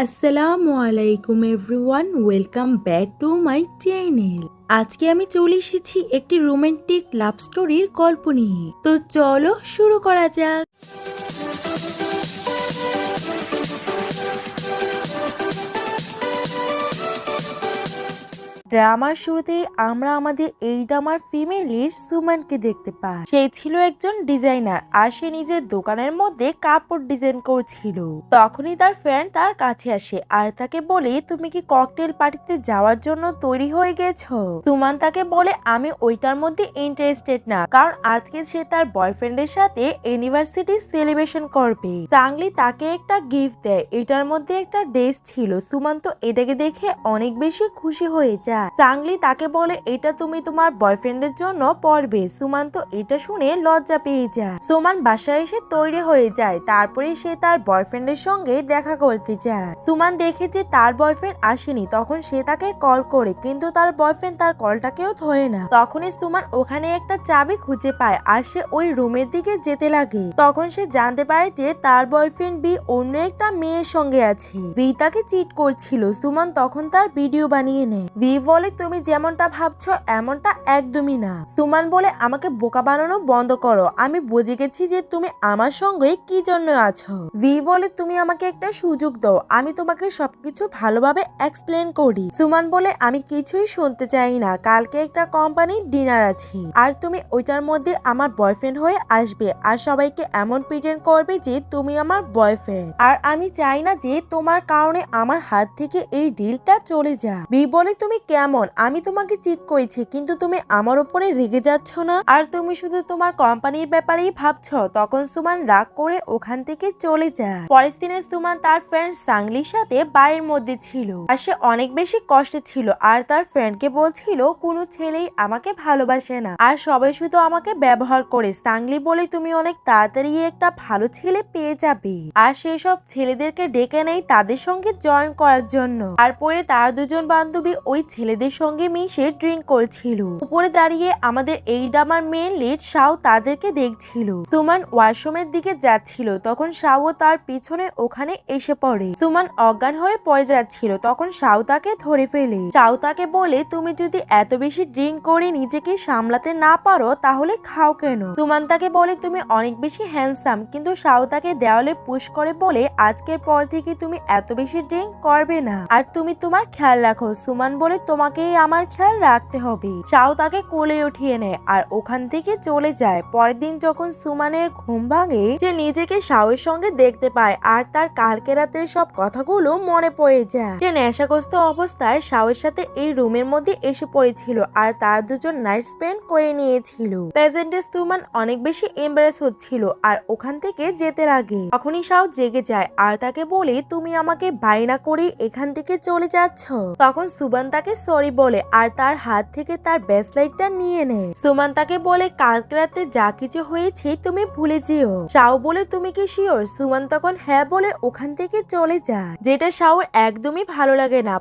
আসসালামু আলাইকুম everyone, welcome back to my channel. আজকে আমি চলে এসেছি একটি রোমান্টিক লাভ স্টোরির গল্প নিয়ে। তো চলো শুরু করা যাক। ড্রামার শুরুতেই আমরা আমাদের এই ড্রামার ফিমেল লিড সুমনকে দেখতে পাই। সে ছিল একজন ডিজাইনার আর সে নিজের দোকানের মধ্যে কাপড় ডিজাইন করছিল। তখনই তার ফ্রেন্ড তার কাছে আসে আর তাকে বলে, তুমি কি ককটেল পার্টিতে যাওয়ার জন্য তৈরি হয়ে গেছো? সুমন তাকে বলে, আমি ওইটার মধ্যে ইন্টারেস্টেড না, কারণ আজকে সে তার বয়ফ্রেন্ডের সাথে ইউনিভার্সিটি সেলিব্রেশন করবে। চাংলি তাকে একটা গিফট দেয়, এটার মধ্যে একটা ড্রেস ছিল। সুমন তো এটাকে দেখে অনেক বেশি খুশি হয়ে যায়। চাংলি তাকে বলে, এটা তুমি তোমার বয়ফ্রেন্ডের জন্য পরবে। সুমন তো এটা শুনে লজ্জা পেয়ে যায়। সুমন বাসায় এসে তৈরি হয়ে যায়, তারপরে সে তার বয়ফ্রেন্ডের সঙ্গে দেখা করতে যায়। সুমন দেখে যে তার বয়ফ্রেন্ড আসেনি, তখন সে তাকে কল করে, কিন্তু তার বয়ফ্রেন্ড তার কলটাকেও ধরে না। তখনই সুমন ওখানে একটা চাবি খুঁজে পায় আর সে ওই রুমের দিকে যেতে লাগে। তখন সে জানতে পারে যে তার বয়ফ্রেন্ড বি অন্য একটা মেয়ের সঙ্গে আছে। বি তাকে চিট করছিল। সুমন তখন তার ভিডিও বানিয়ে নেয়। বি বলে, তুমি যেমনটা ভাবছো এমনটা একদমই না। সুমন বলে, আমাকে বোকা বানানো বন্ধ করো, আমি বুঝে গেছি যে তুমি আমার সঙ্গে কি জন্য আছো। ভি বলে, তুমি আমাকে একটা সুযোগ দাও, আমি তোমাকে সবকিছু ভালোভাবে এক্সপ্লেন করি। সুমন বলে, আমি কিছুই শুনতে চাই না, কালকে একটা কোম্পানির ডিনার আছে আর তুমি ওইটার মধ্যে আমার বয়ফ্রেন্ড হয়ে আসবে আর সবাইকে এমন প্রিটেন্ড করবে যে তুমি আমার বয়ফ্রেন্ড। আর আমি চাই না যে তোমার কারণে আমার হাত থেকে এই ডিলটা চলে যা। ভি বলে, তুমি কেমন? আমি তোমাকে চিট করেছি, কিন্তু তুমি আমার উপরে রেগে যাচ্ছ না, আর তুমি শুধু তোমার কোম্পানির ব্যাপারেই ভাবছো। তখন সুমন রাগ করে ওখান থেকে চলে যায়। পরের দিনে সুমন তার ফ্রেন্ড চাংলির সাথে বাড়ির মধ্যে ছিল আর সে অনেক বেশি কষ্টে ছিল আর তার ফ্রেন্ডকে বলছিল, কোনো ছেলেই আমাকে ভালোবাসে না আর সবাই শুধু আমাকে ব্যবহার করে। চাংলি বলে, তুমি অনেক তাড়াতাড়ি একটা ভালো ছেলে পেয়ে যাবে। আর সেই সব ছেলেদেরকে ডেকে নেই তাদের সঙ্গে জয়েন করার জন্য। আর পরে তার দুজন বান্ধবী ওই ছেলেদের সঙ্গে মিশে ড্রিঙ্ক করছিল। উপরে দাঁড়িয়ে আমাদের এই ড্রামার মেন লিড শাও তাদেরকে দেখছিল। সুমন ওয়াশরুমের দিকে যাচ্ছিল, তখন শাও তার পিছনে ওখানে এসে পড়ে। সুমন অজ্ঞান হয়ে পড়ে যাচ্ছিল, তখন শাও তাকে ধরে ফেলে। শাও তাকে বলে, তুমি যদি এত বেশি ড্রিঙ্ক করে নিজেকে সামলাতে না পারো তাহলে খাও কেন? সুমন তাকে বলে, তুমি অনেক বেশি হ্যান্ডসাম, কিন্তু শাও তাকে দেওয়ালে পুশ করে বলে, আজকের পর থেকে তুমি এত বেশি ড্রিঙ্ক করবে না আর তুমি তোমার খেয়াল রাখো। সুমন বলে, তোমাকেই আমার খেয়াল রাখতে হবে। শাও তাকে কোলে উঠিয়ে নেয় আর ওখান থেকে চলে যায়। পরের দিন যখন সুমনের ঘুম ভাঙে, সে নিজেকে শাওয়ের সঙ্গে দেখতে পায় আর তার কালকে রাতের সব কথাগুলো মনে পড়ে যায়। সে নেশাগ্রস্ত অবস্থায় শাওয়ের সাথে এই রুমের মধ্যে এসে পড়েছিল আর তার দুজন নাইট স্পেন্ড করে নিয়েছিল। প্রেজেন্টে সুমন অনেক বেশি এম্বারেস হচ্ছিল আর ওখান থেকে যেতে লাগে। তখনই শাও জেগে যায় আর তাকে বলে, তুমি আমাকে বায়না করে এখান থেকে চলে যাচ্ছ। তখন সুমন তাকে সরি বলে আর তার হাত থেকে তার ব্রেসলেটটা নিয়ে নেয়। সুমন তাকে বলে, কালকে রাতে যা কিছু হয়েছে তুমি ভুলে যেও। শাও বলে, তুমি কি শিওর? সুমন তখন হ্যাঁ বলে ওখান থেকে চলে যায়, যেটা শাওর একদমই ভালো লাগে না।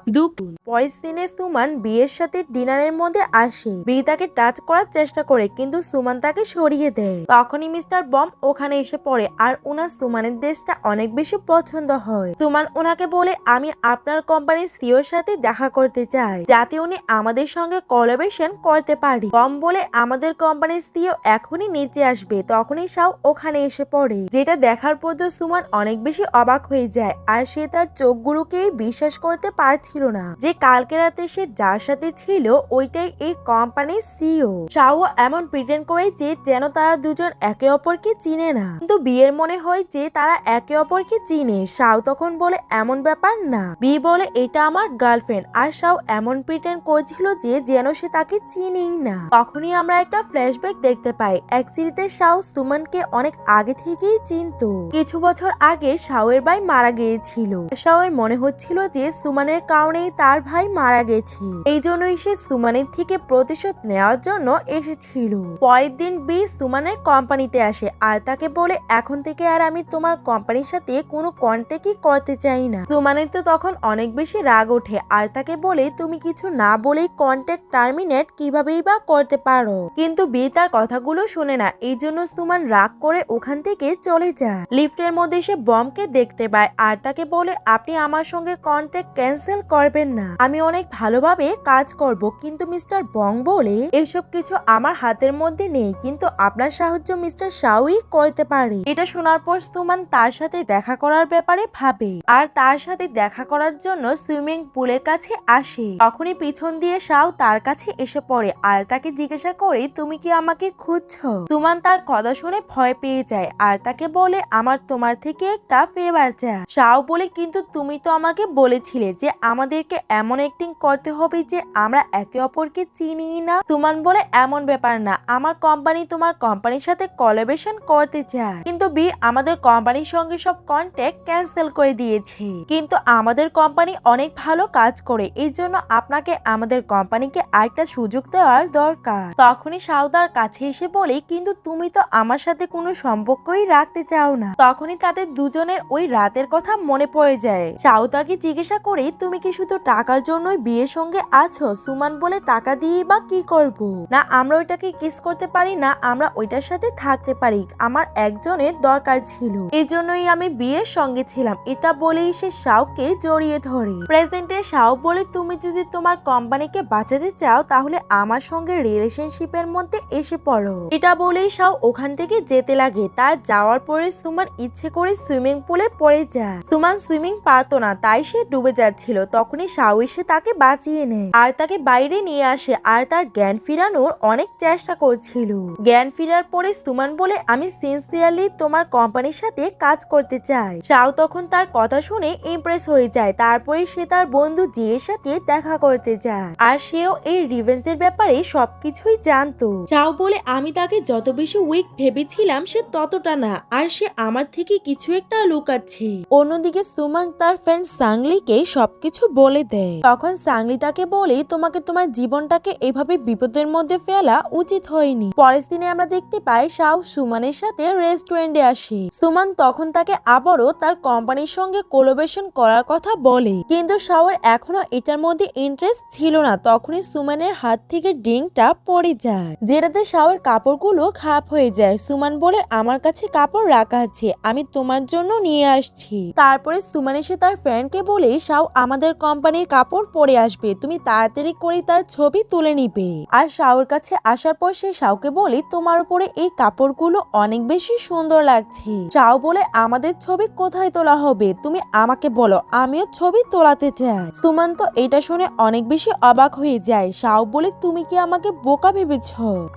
পরের দিনে সুমন বিয়ের সাথে ডিনারের মধ্যে আসে। বি তাকে টাচ করার চেষ্টা করে, কিন্তু সুমন তাকে সরিয়ে দেয়। তখনই মিস্টার বম ওখানে এসে পড়ে আর ওনার সুমনের ড্রেসটা অনেক বেশি পছন্দ হয়। সুমন ওনাকে বলে, আমি আপনার কোম্পানির সিওর সাথে দেখা করতে চাই, যাতে উনি আমাদের সঙ্গে কোলাবোরেশন করতে পারি। বম বলে, আমাদের কোম্পানির সিও এখনই নিচে আসবে। তখনই শাও ওখানে এসে পড়ে, যেটা দেখার পর তো সুমন অনেক বেশি অবাক হয়ে যায় আর সে তার চোখগুলোকে বিশ্বাস করতে পারছিল না যে কালকে রাতে সে যার সাথে ছিল ওইটাই এই কোম্পানির সিও। শাও এমন প্রিটেন্ড করে যে যেন তারা দুজন একে অপরকে চিনে না, কিন্তু বিয়ের মনে হয় যে তারা একে অপরকে চিনে। শাও তখন বলে, এমন ব্যাপার না। বি বলে, এটা আমার গার্লফ্রেন্ড। আর শাও এমন প্রিটেন্ড করছিল যে যেন সে তাকে চিনেই না। তখনই আমরা একটা ফ্ল্যাশব্যাক দেখতে পাই। অ্যাকচুয়ালিতে শাও সুমনকে অনেক আগে থেকেই চিনতো। কিছু বছর আগে শাওয়ের ভাই মারা গিয়েছিল। শাওয়ের মনে হচ্ছিল যে সুমনের কারণেই তার ভাই মারা গেছে, এই জন্যই সে সুমনের থেকে প্রতিশোধ নেওয়ার জন্য এসেছিল। পরের দিন বি সুমনের কোম্পানিতে আসে আর তাকে বলে, এখন থেকে আর আমি তোমার কোম্পানির সাথে কোনো কন্ট্যাক্টই করতে চাই না। সুমনের তো তখন অনেক বেশি রাগ ওঠে আর তাকে বলে, তুমি কিছু না বলেই কন্ট্যাক্ট টার্মিনেট কিভাবেই বা করতে পারো। কিন্তু বি তার কথাগুলো শুনে না, এই জন্য সুমান রাগ করে ওখান থেকে চলে যায়। লিফটের মধ্যে সে বমকে দেখতে পায় আর তাকে বলে, আপনি আমার সঙ্গে কন্ট্যাক্ট ক্যান্সেল করবেন না, আমি অনেক ভালোভাবে কাজ করব। কিন্তু মিস্টার বং বলে, এসব কিছু আমার হাতের মধ্যে নেই, কিন্তু আপনার সাহায্য মিস্টার শাওই করতে পারে। এটা শোনার পর সুমান তার সাথে দেখা করার ব্যাপারে ভাবে আর তার সাথে দেখা করার জন্য সুইমিং পুলের কাছে আসে। তখনই পিছন দিয়ে শাও তার কাছে এসে পড়ে আর তাকে জিজ্ঞাসা করে, তুমি কি আমাকে খুঁজছো? সুমান তার কথা শুনে ভয় পেয়ে যায় আর তাকে বলে, আমার তোমার থেকে একটা ফেভার চাই। শাও বলে, কিন্তু তুমি তো আমাকে বলেছিলে যে আমাদেরকে এমন অ্যাক্টিং করতে হবে যে আমরা একে অপরকে চিনি না। সুমান বলে, এমন ব্যাপার না, আমার কোম্পানি তোমার কোম্পানির সাথে কোলাবোরেশন করতে চায়, কিন্তু বি আমাদের কোম্পানির সঙ্গে সব কন্ট্যাক্ট ক্যান্সেল করে দিয়েছে। কিন্তু আমাদের কোম্পানি অনেক ভালো কাজ করে, এই জন্য আপনাকে আমাদের কোম্পানিকে আরেকটা সুযোগ দেওয়ার দরকার। তখনই সাউদার কাছে এসে বলে, কিন্তু তুমি তো আমার সাথে কোনো সম্পর্কই রাখতে চাও না। তখনই তাদের দুজনের ওই রাতের কথা মনে পড়ে যায়। সাউদাকে জিজ্ঞাসা করে, তুমি কি শুধু টাকার জন্যই বিয়ের সঙ্গে আছো? সুমান বলে, টাকা দিয়ে বা কি করব? না আমরা ওইটাকে কিস করতে পারি, না আমরা ওইটার সাথে থাকতে পারি, আমার একজনের দরকার ছিল, এই জন্যই আমি বিয়ের সঙ্গে ছিলাম। এটা বলেই সে শাওকে জড়িয়ে ধরে। প্রেসিডেন্টের শাও বলে, তুমি যদি তোমার কোম্পানিকে বাঁচাতে চাও তাহলে আমার সঙ্গে রিলেশনশিপের মধ্যে এসে পড়ো। এটা বলেই শাও ওখান থেকে যেতে লাগে। তার যাওয়ার পরে সুমান ইচ্ছে করে সুইমিং পুলে পড়ে যায়। সুমান সুইমিং পারতো না, তাই সে ডুবে যাচ্ছিল। তখনই শাও এসে তাকে বাঁচিয়ে নেয় আর তাকে বাইরে নিয়ে আসে আর তার জ্ঞান ফিরানোর অনেক চেষ্টা করছিল। জ্ঞান ফিরার পরে সুমান বলে, আমি সিনসিয়ারলি তোমার কোম্পানির সাথে কাজ করতে চাই। শাও তখন তার কথা শুনে ইমপ্রেস হয়ে যায়। তারপরে সে তার বন্ধু জিয়ের সাথে দেখা করতে যায় আর সেও এই রিভেঞ্জের ব্যাপারে সবকিছুই জানতো। শাও বলে, আমি তাকে যত বেশি উইক ভেবেছিলাম সে ততটা না, আর সে আমার থেকে কিছু একটা লুকাচ্ছে। অন্যদিকে সুমান তার ফ্রেন্ড সাংলিকে সবকিছু বলে দেয়। তখন সাংলি তাকে বলে, তোমাকে তোমার জীবনটাকে এভাবে বিপদের মধ্যে ফেলা উচিত হয়নি। পরের দিনে আমরা দেখতে পাই শাও সুমানের সাথে রেস্টুরেন্টে আসে। সুমান তখন তাকে আবারও তার কোম্পানির সঙ্গে কোলাবোরেশন করার কথা বলে, কিন্তু শাওর এখনো এটার মধ্যে ইন্টারেস্ট ছিল না। তখনই সুমানের হাত থেকে ড্রিঙ্কটা পড়ে যায়, যেটাতে শাওর কাপড়গুলো খারাপ হয়ে যায়। সুমান বলে, আমার কাছে কাপড় রাখা আছে, আমি তোমার জন্য নিয়ে আসছি। তারপরে সুমান এসে তার ফ্রেন্ডকে বলে, শাও আমাদের কোম্পানির কাপড় পরে আসবে, তুমি তাড়াতাড়ি করে তার ছবি তুলে নিবে। আর শাওর কাছে আসার পর সে শাওকে বলে, তোমার উপরে এই কাপড়গুলো অনেক বেশি সুন্দর লাগছে। শাও বলে, আমাদের ছবি কোথায় তোলা হবে তুমি আমাকে বলো, আমিও ছবি তোলাতে চাই। সুমান তো এটা শুনে অনেক বেশি অবাক হয়ে যায়। শাও বলে, তুমি কি আমাকে বোকা ভেবেছ?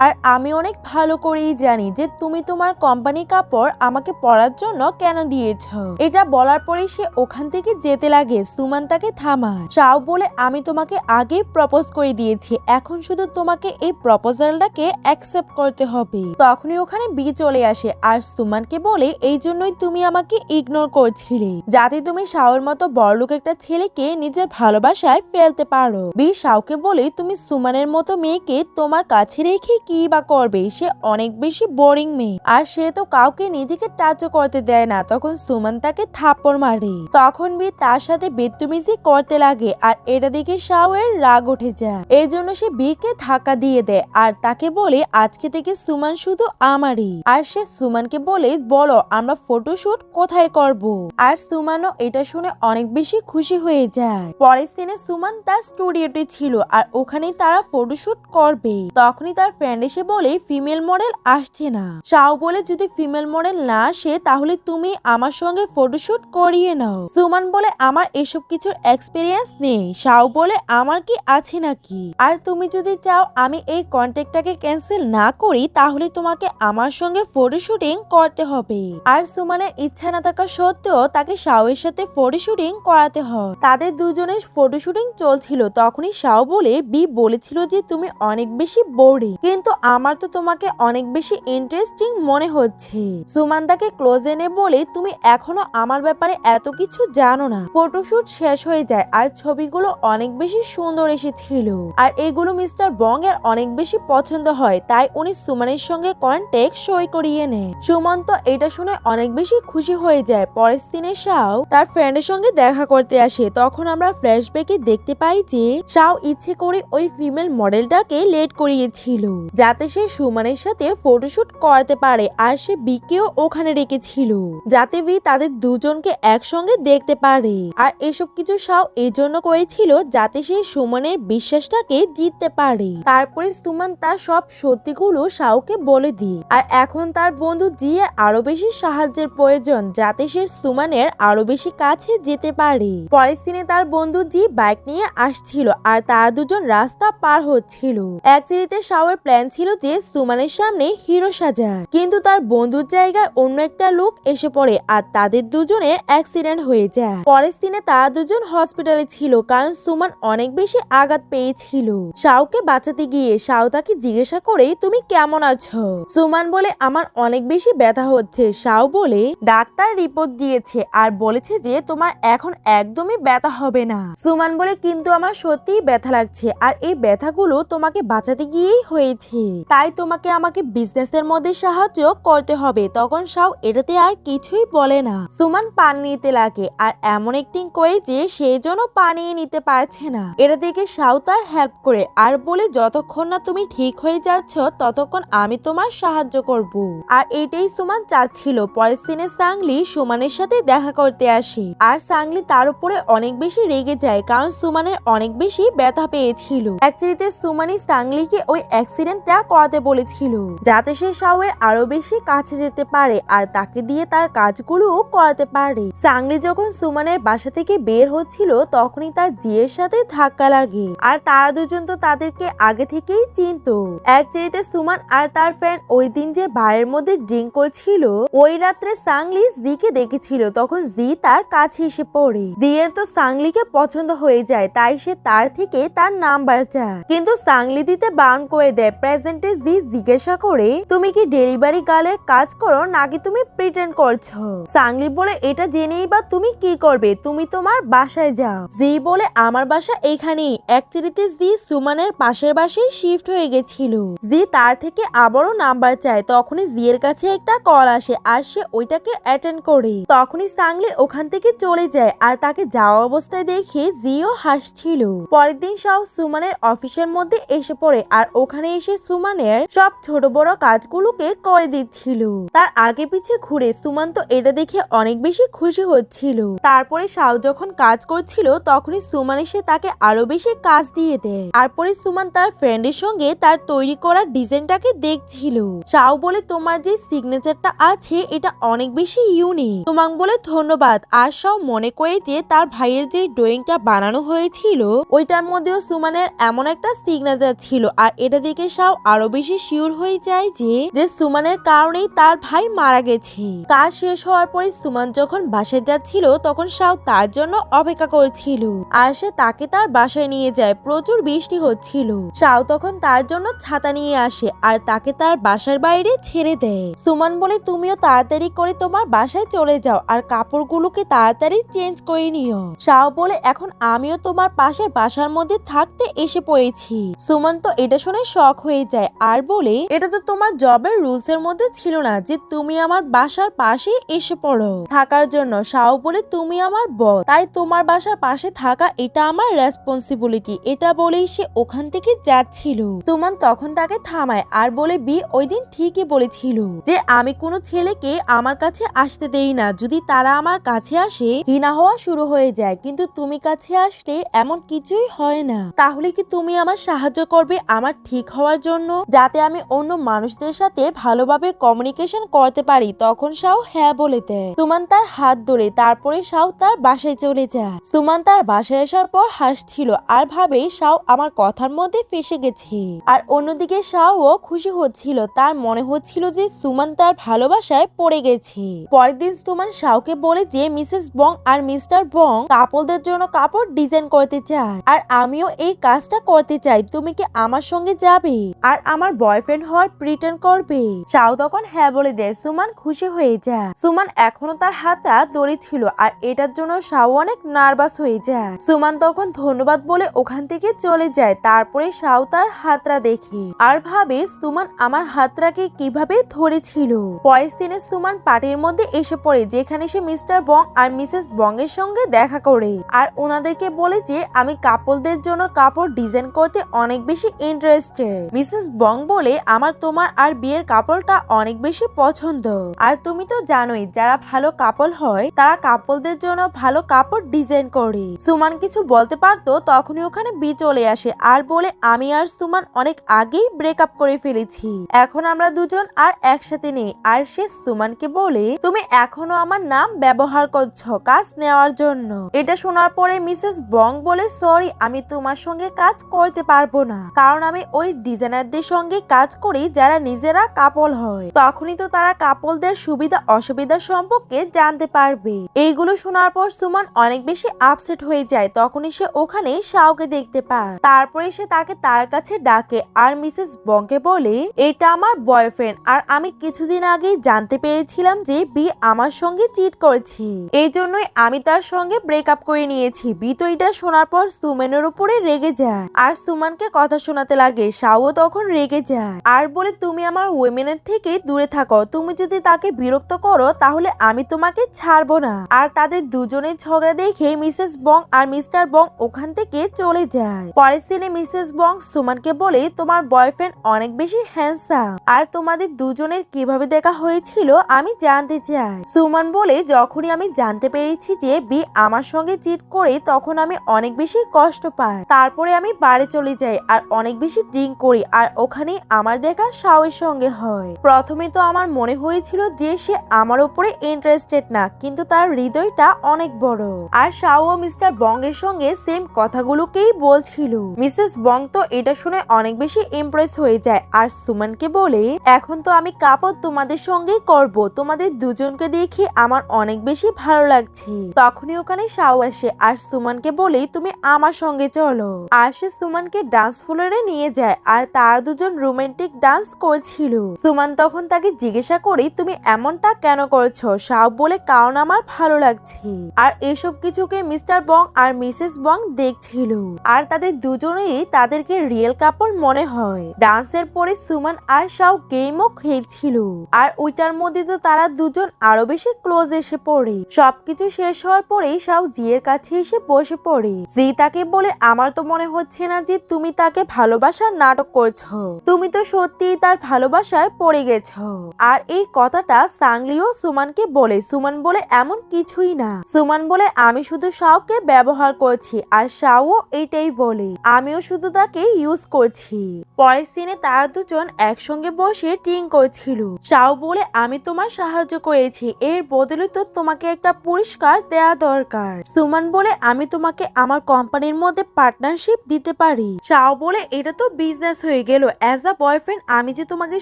আর আমি অনেক ভালো করেই জানি যে তুমি তোমার কোম্পানি কাপড় আমাকে পরার জন্য কেন দিয়েছ। এটা বলার পরে সে ওখান থেকে যেতে লাগে। সুমান তাকে থামায়। শাও বলে, আমি তোমাকে আগে প্রপোজ করে দিয়েছি, এখন শুধু তোমাকে এই প্রপোজালটাকে অ্যাকসেপ্ট করতে হবে। তখনই ওখানে বি চলে আসে আর সুমানকে বলে, এই জন্যই তুমি আমাকে ইগনোর করছিলে, যাতে তুমি শাওর মতো বড়লোক একটা ছেলেকে নিজের ভালোবাসায় ফেলতে পারো। বি শাওকে বলে, তুমি সুমানের মতো মেয়েকে তোমার কাছে রেখে কি বা করবে, সে অনেক বেশি বোরিং মেয়ে আর সে তো কাউকে নিজেকে টাচও করতে দেয় না। তখন সুমান তাকে থাপ্পড় মারে। তখন বি তার সাথে বেদতুমিজি করতে লাগে আর এটা দেখে শাওয়ের রাগ উঠে যায়। এই জন্য সে বিকে ধাক্কা দিয়ে দেয় আর তাকে বলে, আজকে থেকে সুমান শুধু আমারই। আর সে সুমানকে বলে, বলো আমরা ফটোশুট কোথায় করব। আর সুমানও এটা শুনে অনেক বেশি খুশি হয়ে যায়। পরের দিনে সুমান তার স্টুডিওতে ছিল আর ওখানেই তারা ফটোশুট করবে। তখনই তার ফ্রেন্ড এসে বলে, ফিমেল মডেল আসছে না। শাও বলে, যদি ফিমেল মডেল না আসে তাহলে তুমি আমার সঙ্গে ফটোশুট করিয়ে নাও। সুমান বলে, আমার এসব কিছুর এক্সপিরিয়েন্স নেই। শাও বলে, আমার কি আছে নাকি? আর তুমি যদি চাও আমি এই কন্ট্যাক্টটাকে ক্যান্সেল না করি তাহলে তোমাকে আমার সঙ্গে ফটোশুটিং করতে হবে। আর সুমানের ইচ্ছা না থাকা সত্ত্বেও তাকে শাওয়ের সাথে ফটোশুটিং করাতে হয়। তাদের দুজনের ফটোশুটিং চলছিল। তখনই শাও বলে, বি বলেছিল যে তুমি অনেক বেশি বোরিং, কিন্তু আমার তো তোমাকে অনেক বেশি ইন্টারেস্টিং মনে হচ্ছে। সুমান তাকে ক্লোজ এনে বলে, তুমি এখনো আমার ব্যাপারে এত কিছু জানো না। ফটোশুট শেষ হয়ে যায় আর ছবিগুলো অনেক বেশি সুন্দর এসেছিল আর এগুলো মিস্টার বং এর অনেক বেশি পছন্দ হয়, তাই উনি সুমানের সঙ্গে কন্ট্যাক্ট সই করিয়ে নেয়। সুমন তো এটা শুনে অনেক বেশি খুশি হয়ে যায়। পরের দিনে শাও তার ফ্রেন্ডের সঙ্গে দেখা করতে আসে। তখন আমরা ফ্ল্যাশব্যাকে দেখতে পাই যায় যে শাও ইচ্ছে করে ওই ফিমেল মডেলটাকে লেট করিয়েছিল যাতে সে সুমানের সাথে ফটোশুট করাতে পারে, আর সে বিকেও ওখানে রেখেছিল যাতে ভি তাদের দুজনকে একসঙ্গে দেখতে পারে। আর এসব কিছু শাও এই জন্য করেছিল যাতে সে সুমনের বিশ্বাসটাকে জিততে পারে। তারপরে সুমন তার সব সত্যিগুলো শাওকে বলে দিয়ে, আর এখন তার বন্ধু জিয়ের আরো বেশি সাহায্যের প্রয়োজন যাতে সে সুমনের আরো বেশি কাছে যেতে পারে। পরের দিনে তার বন্ধু জি বাইক নিয়ে আসছিল আর তারা দুজন রাস্তা পার হচ্ছিল। অ্যাকচুয়ালিতে শাওয়ের প্ল্যান ছিল যে সুমনের সামনে হিরো সাজার, কিন্তু তার বন্ধুর জায়গায় অন্য একটা লোক এসে পড়ে আর তাদের দুজনের অ্যাক্সিডেন্ট হয়ে যায়। পরের দিনে তারা দুজন হসপিটালে ছিল কারণ সুমন অনেক বেশি আঘাত পেয়েছিল। শাওকে বাঁচাতে গিয়ে শাও তাকে জিজ্ঞাসা করে তুমি কেমন আছো। সুমন বলে আমার অনেক বেশি ব্যথা হচ্ছে। শাও বলে ডাক্তার রিপোর্ট দিয়েছে আর বলেছে যে তোমার এখন একদমই ব্যথা হবে না। সুমন বলে কিন্তু আমার সত্যিই ব্যথা লাগছে আর এই ব্যথাগুলো তোমাকে বাঁচাতে গিয়েই হয়েছে, তাই তোমাকে আমাকে বিজনেসের মধ্যে সাহায্য করতে হবে। তখন শাও এটাতে আর কিছুই বলে না। সুমন পানি নিতে লাগে আর এমন একটিং করে যে সেই জন্য পানি নিতে পারছে না। এটা দেখে শাও তার হেল্প করে আর বলে যতক্ষণ না তুমি ঠিক হয়ে যাচ্ছ ততক্ষণ আমি তোমার সাহায্য করব। আর এটাই সুমন চাচ্ছিল। পরের সিনে সাংলি সুমনের সাথে দেখা করতে আসে আর সাংলি তার উপরে অনেক বেশি রেগে যায় কারণ সুমনের অনেক বেশি ব্যথা পেয়েছিল। অ্যাকচুয়ালিতে সুমনই সাংলিকে ওই অ্যাক্সিডেন্টটা করাতে বলেছিল যাতে সে শাওয়ের আরো বেশি কাছে যেতে পারে আর তাকে দিয়ে তার কাজগুলো করাতে পারে। সাংলি যখন সুমনের বাসা থেকে বের হচ্ছিল তখনই তার জিয়ের সাথে ধাক্কা লাগে আর তারা দুজন তো তাদেরকে আগে থেকেই চিনতো। অ্যাকচুয়ালিতে সুমন আর তার ফ্রেন্ড ওই দিন যে বারের মধ্যে ড্রিঙ্ক করছিল ওই রাত্রে সাংলি জিকে দেখেছিল। তখন জি তার কাছে এসে পড়ে। জিয়ের তো সাংলিকে পছন্দ হয়ে যায় তাই সে তার থেকে তার নাম্বার চায়, কিন্তু সাংলি দিতে বারণ করে দেয়। প্রেজেন্টে জি জিজ্ঞাসা করে তুমি কি ডেলিভারি গার্লের কাজ করো নাকি তুমি প্রিটেন্ড করছো। সাংলি বলে এটা জেনেই বা তুমি কি করবে, তুমি তোমার বাসায় যাও। জি বলে আমার বাসা এইখানেই। অ্যাকচুয়ালিতে জি সুমনের পাশের বাসায় শিফট হয়ে গেছিল। জি তার থেকে আবারও নাম্বার চায়। তখনই জিয়ের কাছে একটা কল আসে আর সে ওইটাকে অ্যাটেন্ড করে। তখনই সাংলি ওখান থেকে চলে যায় আর তাকে যাওয়া অবস্থায় দেখে জিও হাসছিল। পরের দিন শাও সুমনের অফিসের মধ্যে এসে পড়ে আর ওখানে এসে সুমনের সব ছোট বড় কাজগুলোকে করে দিচ্ছিল। তার আগে পিছে ঘুরে সুমন তো এটা দেখে অনেক বেশি খুশি হচ্ছিল। তারপরে শাও যখন কাজ করছিল তখনই সুমন এসে তাকে আরো বেশি কাজ দিয়ে দেয়। তারপরে সুমন তার ফ্রেন্ডের সঙ্গে তার তৈরি করা ডিজাইনটাকে দেখছিল। শাও বলে তোমার যে সিগনেচারটা আছে এটা অনেক বেশি ইউনিক। সুমন বলে ধন্যবাদ। আর শাও মনে করে যে তার ভাইয়ের যে ড্রয়িংটা বানানো হয়েছিল ওইটার মধ্যেও সুমনের এমন একটা সিগনেচার ছিল। আর এটা দেখে শাও আরো বেশি শিওর হয়ে যায় যে সুমনের কারণেই তার ভাই মারা গেছে। কাজ শেষ হওয়ার পরে সুমন যখন বাসায় যাচ্ছিল তখন শাও তার জন্য অপেক্ষা করছিল আর সে তাকে তার বাসায় নিয়ে যায়। প্রচুর বৃষ্টি হচ্ছিল। শাও তখন তার জন্য ছাতা নিয়ে আসে আর তাকে তার বাসার বাইরে ছেড়ে দেয়। সুমন বলে তুমিও তাড়াতাড়ি করে তোমার বাসায় চলে যাও আর কাপড়গুলোকে তাড়াতাড়ি চেঞ্জ করে নিও। শাও বলে এখন আমিও তোমার পাশের বাসার মধ্যে থাকতে এসে পড়েছি। সুমন তো এটা শুনে শক হয়ে যায় আর বলে এটা তো তোমার জবের রুলস এর মধ্যে ছিল না যে তুমি আমার বাসার পাশে এসে পড়ো থাকার জন্য। শাও বলে তুমি আমার বস, তাই তোমার বাসার পাশে থাকা এটা আমার রেসপন্সিবিলিটি। এটা বলেই সে ওখান থেকে যাচ্ছিল। সুমন তখন তাকে থামায় আর বলে বি ওই দিন ঠিকই বলেছিল যে আমি কোনো ছেলেকে আমার কাছে আসতে দেই না, যদি তারা আমার কাছে আসে ঘৃণা হওয়া শুরু হয়ে যায়, কিন্তু তুমি কাছে আসলে এমন কিছুই হয় না। তাহলে কি তুমি আমার সাহায্য করবে আমার ঠিক হওয়ার জন্য যাতে আমি অন্য মানুষদের সাথে ভালোভাবে কমিউনিকেশন করতে পারি। তখন শাও হ্যাঁ বলে দেয়। সুমন তার হাত ধরে তারপরে শাও তার বাসায় চলে যায়। সুমন তার বাসায় আসার পর হাসছিল আর ভাবে শাও আমার কথার মধ্যে ফেসে গেছে। আর অন্যদিকে শাও খুশি হচ্ছিল। তার মনে হচ্ছিল যে সুমন তার ভালোবাসায় পড়ে গেছে। পরের দিন সুমন শাওকে বলে যে মিসেস বং আর মিস্টার বং কাপলদের জন্য কাপড় ডিজাইন করতে চায় আর আমিও এই কাজটা করতে চাই, তুমি কি আমার সঙ্গে যাবে আর আমার বয়ফ্রেন্ড হওয়ার প্রিটেন্ড করবে। শাও তখন হ্যাঁ বলে দেয়। সুমন খুশি হয়ে যায়। সুমন এখনো তার হাতটা দড়ি ছিল আর এটার জন্য শাও অনেক নার্ভাস হয়ে যায়। সুমন তখন ধন্যবাদ বলে ওখান থেকে চলে যায়। তারপরে শাও তার হাতটা দেখে আর ভাবে সুমন আমার হাতটাকে কিভাবে ধরেছিল। পরের দিনে সুমন পার্টির মধ্যে এসে পড়ে যেখানে সে মিস্টার বং আর মিসেস বং এর সঙ্গে দেখা করে আর ওনাদেরকে বলে যে আমি কাপলদের জন্য কাপড় ডিজাইন করতে অনেক বেশি ইন্টারেস্টেড। মিসেস বং বলে আমার তোমার আর বিয়ের কাপড়টা অনেক বেশি পছন্দ। আর তুমি তো জানোই যারা ভালো কাপল হয় তারা কাপলদের জন্য ভালো কাপড় ডিজাইন করে। সুমান কিছু বলতে পারতো তখনই ওখানে বি চলে আসে আর বলে আমি আর সুমান অনেক আগেই ব্রেকআপ করে ফেলেছি, এখন আমরা দুজন আর একসাথে নেই। আর সে সুমানকে বলে তুমি এখনো আমার নাম ব্যবহার করছো কাজ নেওয়ার জন্য। এটা শোনার পরে মিসেস বং বলে সরি আমি তোমার সঙ্গে কাজ করতে পারবো না, কারণ আমি ওই ডিজাইনারদের সঙ্গে কাজ করি যারা নিজেরা কাপল হয়, তখনই তো তারা কাপলদের সুবিধা অসুবিধা সম্পর্কে জানতে পারবে। এইগুলো শোনার পর সুমান অনেক বেশি আপসেট হয়ে যায়। তখনই সে ওখানে শাওকে দেখতে পায়। তারপরে সে তাকে তার কাছে ডাকে আর মিসেস বংকে বলে এটা আমার বয়ফ্রেন্ড আর আমি কিছুদিন আগেই জানতে পেরেছিলাম যে বি আমার সঙ্গে চিট করেছে, এই জন্যই আমি তার সঙ্গে ব্রেকআপ করে নিয়েছি। বি তো এটা শোনার পর সুমানের উপরে রেগে যায় আর সুমানকে কথা শোনাতে লাগে। শাও তখন রেগে যায় আর বলে তুমি আমার ওয়েমেনের থেকে দূরে থাকো, তুমি যদি তাকে বিরক্ত করো তাহলে আমি তোমাকে ছাড়বো না। আর তাদের দুজনের ঝগড়া দেখে মিসেস বং আর মিস্টার বং ওখান থেকে চলে যায়। পরের সিনে মিসেস বং সুমানকে বলে তোমার বয়ফ্রেন্ড অনেক বেশি হ্যান্ডসাম আর তোমাদের দুজনের কিভাবে দেখা হয়েছিল আমি জানতে চাই। সুমান বলে যখনই আমি জানতে পেরেছি যে বি আমার সঙ্গে চিট করে তখন আমি অনেক বেশি কষ্ট পাই, তারপরে আমি বাড়ি চলে যাই আর অনেক বেশি ড্রিঙ্ক করি আর ওখানে আমার দেখা শাওয়ের সঙ্গে হয়। প্রথমে তো আমার মনে হয়েছিল যে সে আমার উপরে ইন্টারেস্টেড না, কিন্তু তার হৃদয়টা অনেক বড়। আর শাও ও মিস্টার বং এর সঙ্গে সেম কথাগুলোকেই বলছিল। মিসেস বং তো এটা শুনে অনেক বেশি ইমপ্রেস হয়ে যায় আর সুমানকে বলে এখন তো আমি কাপড় তোমাদের সঙ্গেই করব, তোমাদের দুজনকে দেখে আমার অনেক বেশি ভালো লাগছে। তখনই ওখানে শাও আসে আর সুমানকে বলে তুমি আমার সঙ্গে চলো। আর সে সুমানকে ডান্স ফ্লোরে নিয়ে যায় আর তারা দুজন রোমান্টিক ডান্স করছিল। সুমান তখন তাকে জিজ্ঞাসা করে তুমি এমনটা কেন করছো? শাও বলে কারণ আমার ভালো লাগছে। আর এসব কিছুকে মিস্টার বং আর মিসেস বং দেখছিল আর তাদের দুজনেরই তাদেরকে রিয়েল কাপল মনে হয়। ডান্সের পরে সুমান আর শাও গেমও খেলছিল আর ওইটার মধ্যে তো তারা দুজন আরো বেশি ক্লোজ এসে পড়ে। সবকিছু শেষ হওয়ার পরে শাও জিয়ের কাছে এসে বসে পড়ে। জি তাকে বলে আমার তো মনে হচ্ছে না যে তুমি তাকে ভালোবাসার নাটক করছো, তুমি তো সত্যিই তার ভালোবাসায় পড়ে গেছো। আর এই কথাটা সাংলিও সুমানকে বলে। সুমান বলে এমন কিছুই না। সুমান বলে আমি শুধু শাওকে ব্যবহার করছি আর শাও এটাই বলে আমিও শুধু তাকে ইউজ করছি। পরের সিনে তারা দুজন একসঙ্গে বসে ড্রিঙ্ক করছিল। শাও বলে আমি তোমার সাহায্য করেছি, এর বদলে তো তোমাকে একটা পুরস্কার দেয়া দরকার। সুমান বলে আমি তোমাকে আমার কোম্পানির মধ্যে পার্টনারশিপ দিতে পারি। শাও বলে এটা তো বিজনেস হয়ে গেল, অ্যাজ আ বয়ফ্রেন্ড আমি যে তোমাকে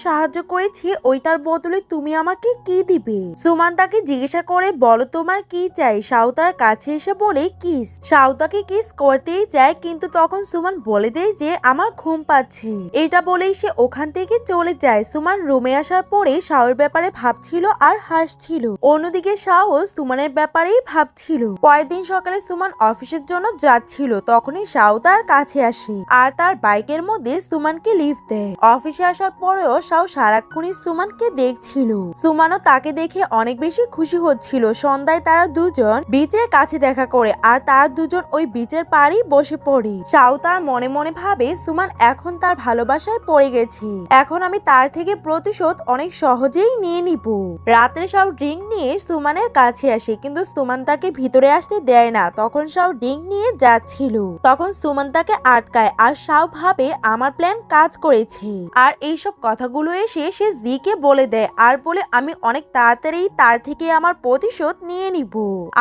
সাহায্য করেছি ওইটার বদলে তুমি আমাকে কি দিবে? সুমান তাকে জিজ্ঞাসা করে বলো তোমার কি চাই? শাও তার কাছে এসে বলে কিস। শাও তাকে কিস করতেই চায় কিন্তু তখন সুমান বলে দেয় যে আমার ঘুম পাচ্ছে। এটা বলেই সে ওখান থেকে চলে যায়। সুমান রুমে আসার পরে শাওর ব্যাপারে ভাবছিল আর হাসছিল। অন্যদিকে শাও সুমানের ব্যাপারেই ভাবছিল। পরের দিন সকালে সুমান অফিসের জন্য যাচ্ছিল, তখনই শাও তার কাছে আসে আর তার বাইকের মধ্যে সুমানকে লিফট দেয়। অফিসে আসার পরেও শাও সারাক্ষণই সুমানকে দেখছিল। সুমানও তাকে দেখে অনেক বেশি খুশি হচ্ছিল। সন্ধ্যায় তারা দুজন বিচের কাছে দেখা করে আর তারা দুজন ওই বিচের পাড়েই বসে পড়ে। শাও তার মনে মনে ভাবে সুমান এখন তার ভালোবাসায় পড়ে গেছে, এখন আমি তার থেকে প্রতিশোধ অনেক সহজেই নিয়ে নিব। রাত্রে শাও ড্রিঙ্ক নিয়ে সুমানের কাছে আসে কিন্তু সুমান তাকে ভিতরে আসতে দেয় না। তখন শাও ড্রিঙ্ক নিয়ে যাচ্ছিল, তখন সুমান তাকে আটকায় আর শাও ভাবে আমার প্ল্যান কাজ করেছে। আর এইসব কথাগুলো এসে সে জিকে বলে দেয় আর বলে আমি অনেক তাড়াতাড়ি তার থেকে আমার প্রতিশোধ নিয়ে নিব।